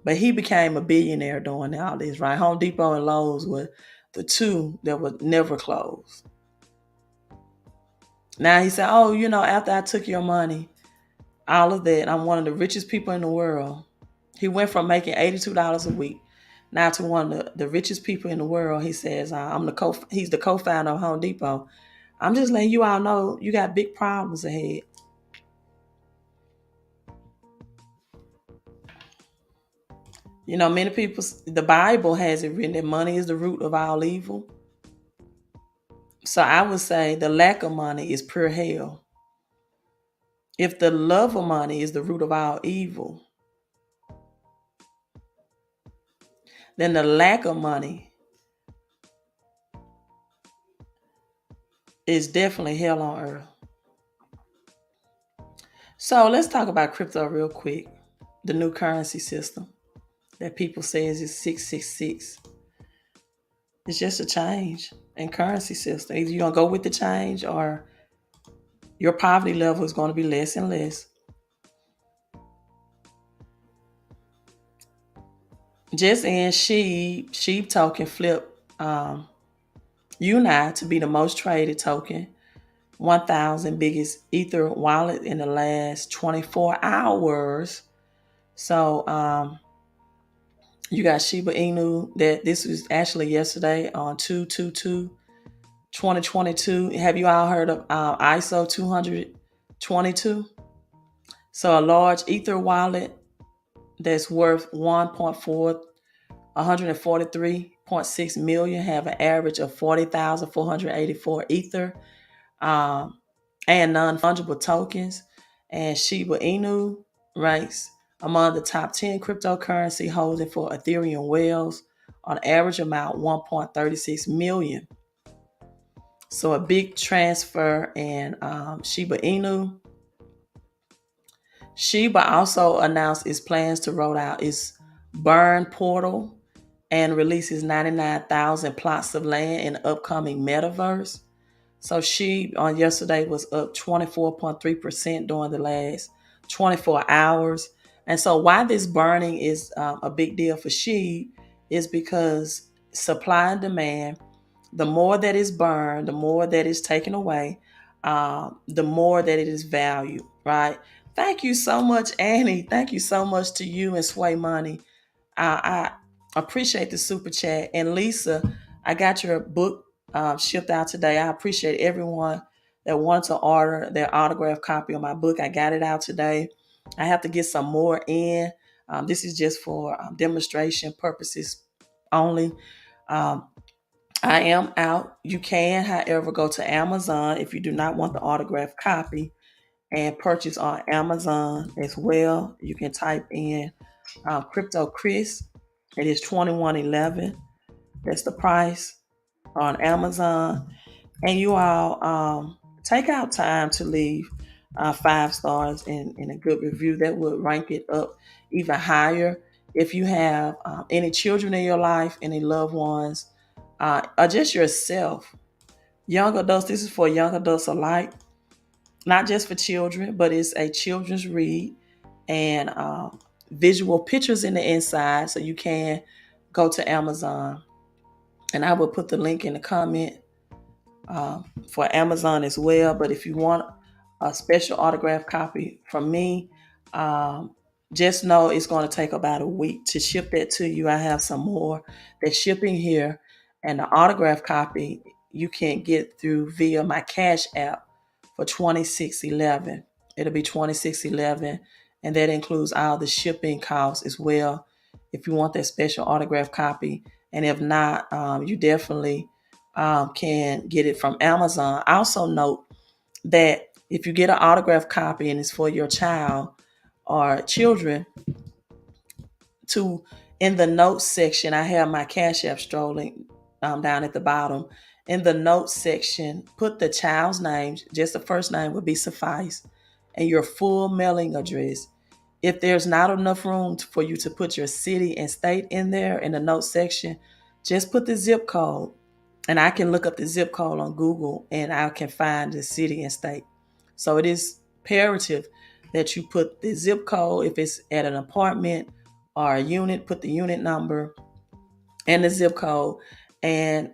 But he became a billionaire doing all this, right? Home Depot and Lowe's were the two that would never close. Now he said, after I took your money, all of that, I'm one of the richest people in the world. He went from making $82 a week now to one of the richest people in the world. He says, he's the co-founder of Home Depot. I'm just letting you all know you got big problems ahead. Many people, the Bible has it written that money is the root of all evil. So I would say the lack of money is pure hell. If the love of money is the root of all evil, then the lack of money is definitely hell on earth. So let's talk about crypto real quick. The new currency system that people say is 666. It's just a change in currency system. Either you're going to go with the change or your poverty level is going to be less and less. Just in Sheep token flipped Uni to be the most traded token, 1,000 biggest Ether wallet in the last 24 hours. So you got Shiba Inu. That this was actually yesterday on 2/22/2022. Have you all heard of ISO 222? So a large Ether wallet that's worth 143.6 million have an average of 40,484 Ether and non-fungible tokens. And Shiba Inu ranks among the top 10 cryptocurrency holding for Ethereum whales on average amount 1.36 million. So a big transfer in Shiba Inu. Shiba also announced its plans to roll out its burn portal and releases 99,000 plots of land in the upcoming metaverse. So Shiba on yesterday was up 24.3% during the last 24 hours. And so why this burning is a big deal for Shiba is because supply and demand, the more that is burned, the more that is taken away, the more that it is valued, right? Thank you so much, Annie. Thank you so much to you and Sway Money. I appreciate the super chat. And Lisa, I got your book shipped out today. I appreciate everyone that wanted to order their autographed copy of my book. I got it out today. I have to get some more in. This is just for demonstration purposes only. I am out. You can, however, go to Amazon if you do not want the autographed copy and purchase on Amazon as well. You can type in Crypto Chris. It is $21.11. That's the price on Amazon. And you all take out time to leave 5 stars in a good review. That would rank it up even higher If you have any children in your life, any loved ones, or just yourself, young adults, this is for young adults alike, not just for children, but it's a children's read, and visual pictures in the inside, so you can go to Amazon. And I will put the link in the comment for Amazon as well. But if you want a special autograph copy from me, just know it's going to take about a week to ship that to you. I have some more that's shipping here, and the autograph copy you can get through via my Cash App for $26.11. It'll be $26.11, and that includes all the shipping costs as well. If you want that special autograph copy, and if not, you definitely can get it from Amazon. Also note that if you get an autograph copy and it's for your child or children, to in the notes section, I have my Cash App strolling down at the bottom. In the notes section, put the child's name, just the first name would be suffice, and your full mailing address. If there's not enough room for you to put your city and state in there in the notes section, just put the zip code. And I can look up the zip code on Google and I can find the city and state. So it is imperative that you put the zip code. If it's at an apartment or a unit, put the unit number and the zip code, and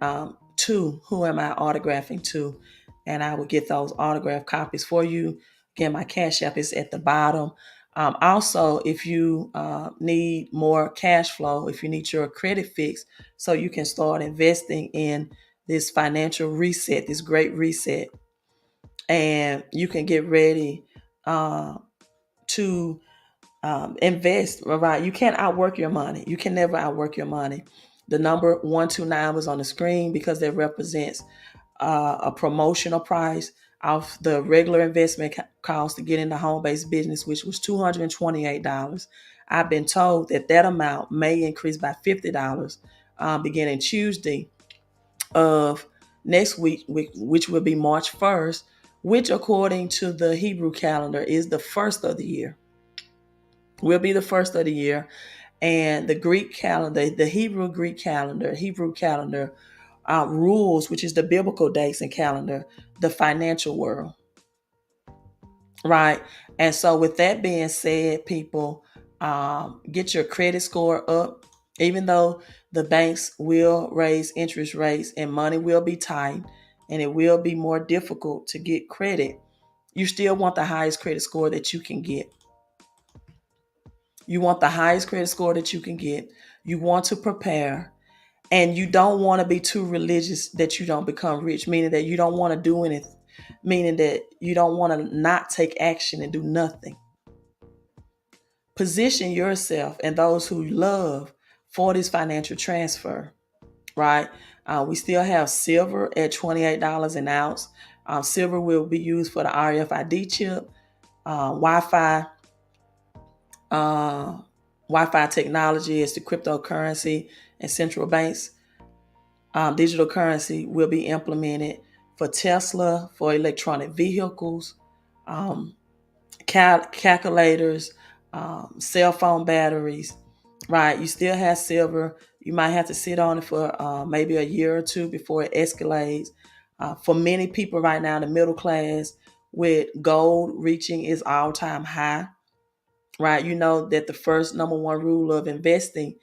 to who am I autographing to, and I will get those autograph copies for you. Again, my Cash App is at the bottom. Also, if you need more cash flow, if you need your credit fixed so you can start investing in this financial reset, this great reset, and you can get ready to invest, right? You can't outwork your money. You can never outwork your money. The number 129 was on the screen because that represents a promotional price off the regular investment cost to get into home-based business, which was $228. I've been told that that amount may increase by $50 beginning Tuesday of next week, which will be March 1st, which according to the Hebrew calendar is the first of the year. Will be the first of the year. And the Greek calendar, the Hebrew calendar rules, which is the biblical dates and calendar, the financial world. Right. And so with that being said, people, get your credit score up. Even though the banks will raise interest rates and money will be tight and it will be more difficult to get credit, you still want the highest credit score that you can get. You want the highest credit score that you can get. You want to prepare. And you don't want to be too religious that you don't become rich, meaning that you don't want to do anything, meaning that you don't want to not take action and do nothing. Position yourself and those who love for this financial transfer, right? We still have silver at $28 an ounce. Silver will be used for the RFID chip, Wi-Fi technology is the cryptocurrency, and central banks digital currency will be implemented for Tesla, for electronic vehicles, calculators, cell phone batteries, right? You still have silver. You might have to sit on it for maybe a year or two before it escalates. For many people right now, the middle class, with gold reaching its all-time high, right? You know that the first number one rule of investing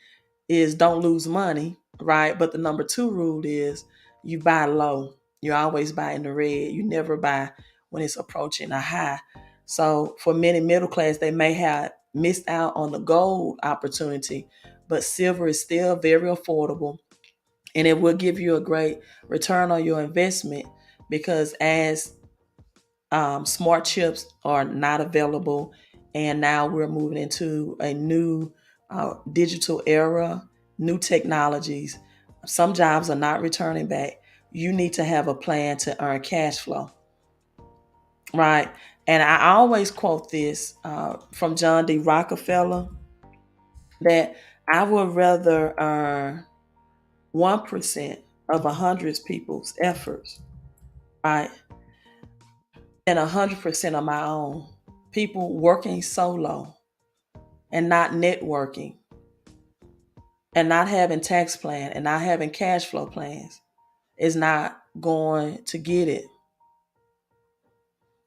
is don't lose money, right? But the number two rule is you buy low. You always buy in the red. You never buy when it's approaching a high. So for many middle class, they may have missed out on the gold opportunity, but silver is still very affordable and it will give you a great return on your investment, because as smart chips are not available, and now we're moving into a new digital era, new technologies. Some jobs are not returning back. You need to have a plan to earn cash flow, right? And I always quote this from John D. Rockefeller, that I would rather earn 1% of 100 people's efforts, right, than 100% of my own. People working solo and not networking, and not having tax plan and not having cash flow plans is not going to get it.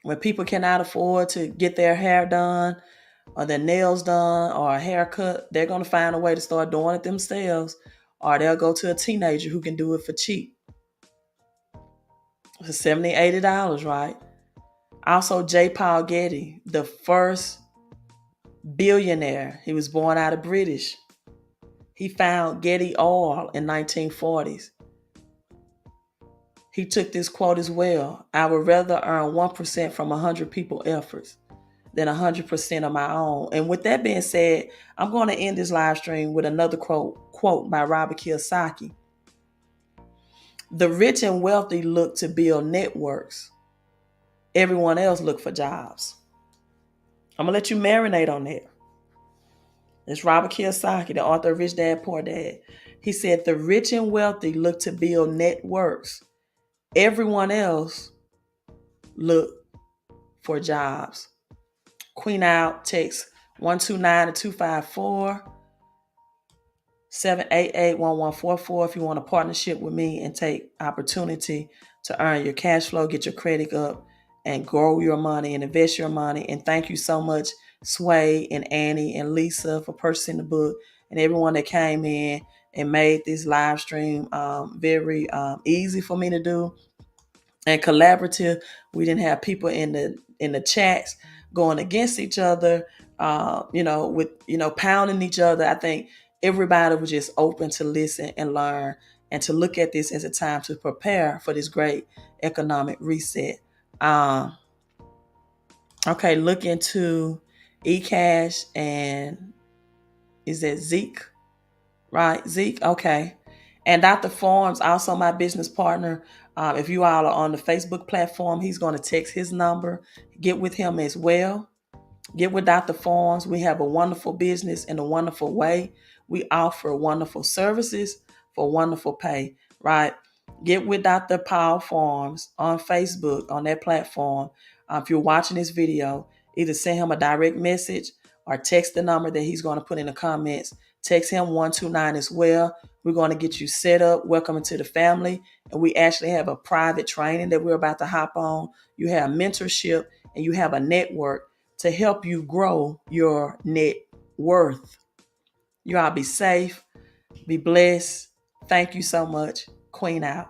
When people cannot afford to get their hair done or their nails done or a haircut, they're going to find a way to start doing it themselves, or they'll go to a teenager who can do it for cheap. For $70, $80, right? Also, J. Paul Getty, the first billionaire. He was born out of British. He found Getty Oil in 1940s. He took this quote as well: I would rather earn 1% from 100 people's efforts than 100% of my own. And with that being said, I'm going to end this live stream with another quote by Robert Kiyosaki. The rich and wealthy look to build networks. Everyone else look for jobs. I'm going to let you marinate on that. It's Robert Kiyosaki, the author of Rich Dad, Poor Dad. He said, the rich and wealthy look to build networks. Everyone else look for jobs. Queen out, text 129-254 788-1144 if you want a partnership with me and take opportunity to earn your cash flow, get your credit up, and grow your money and invest your money. And thank you so much, Sway and Annie and Lisa, for purchasing the book, and everyone that came in and made this live stream very easy for me to do and collaborative. We didn't have people in the chats going against each other, pounding each other. I think everybody was just open to listen and learn and to look at this as a time to prepare for this great economic reset. Okay, look into eCash and is that Zeke? Right, Zeke? Okay. And Dr. Forms, also my business partner. If you all are on the Facebook platform, he's going to text his number. Get with him as well. Get with Dr. Forms. We have a wonderful business in a wonderful way. We offer wonderful services for wonderful pay, right? Get with Dr. Paul Forms on Facebook, on that platform. If you're watching this video, either send him a direct message or text the number that he's going to put in the comments. Text him 129 as well. We're going to get you set up. Welcome into the family. And we actually have a private training that we're about to hop on. You have mentorship and you have a network to help you grow your net worth. You all be safe, be blessed. Thank you so much. Queen out.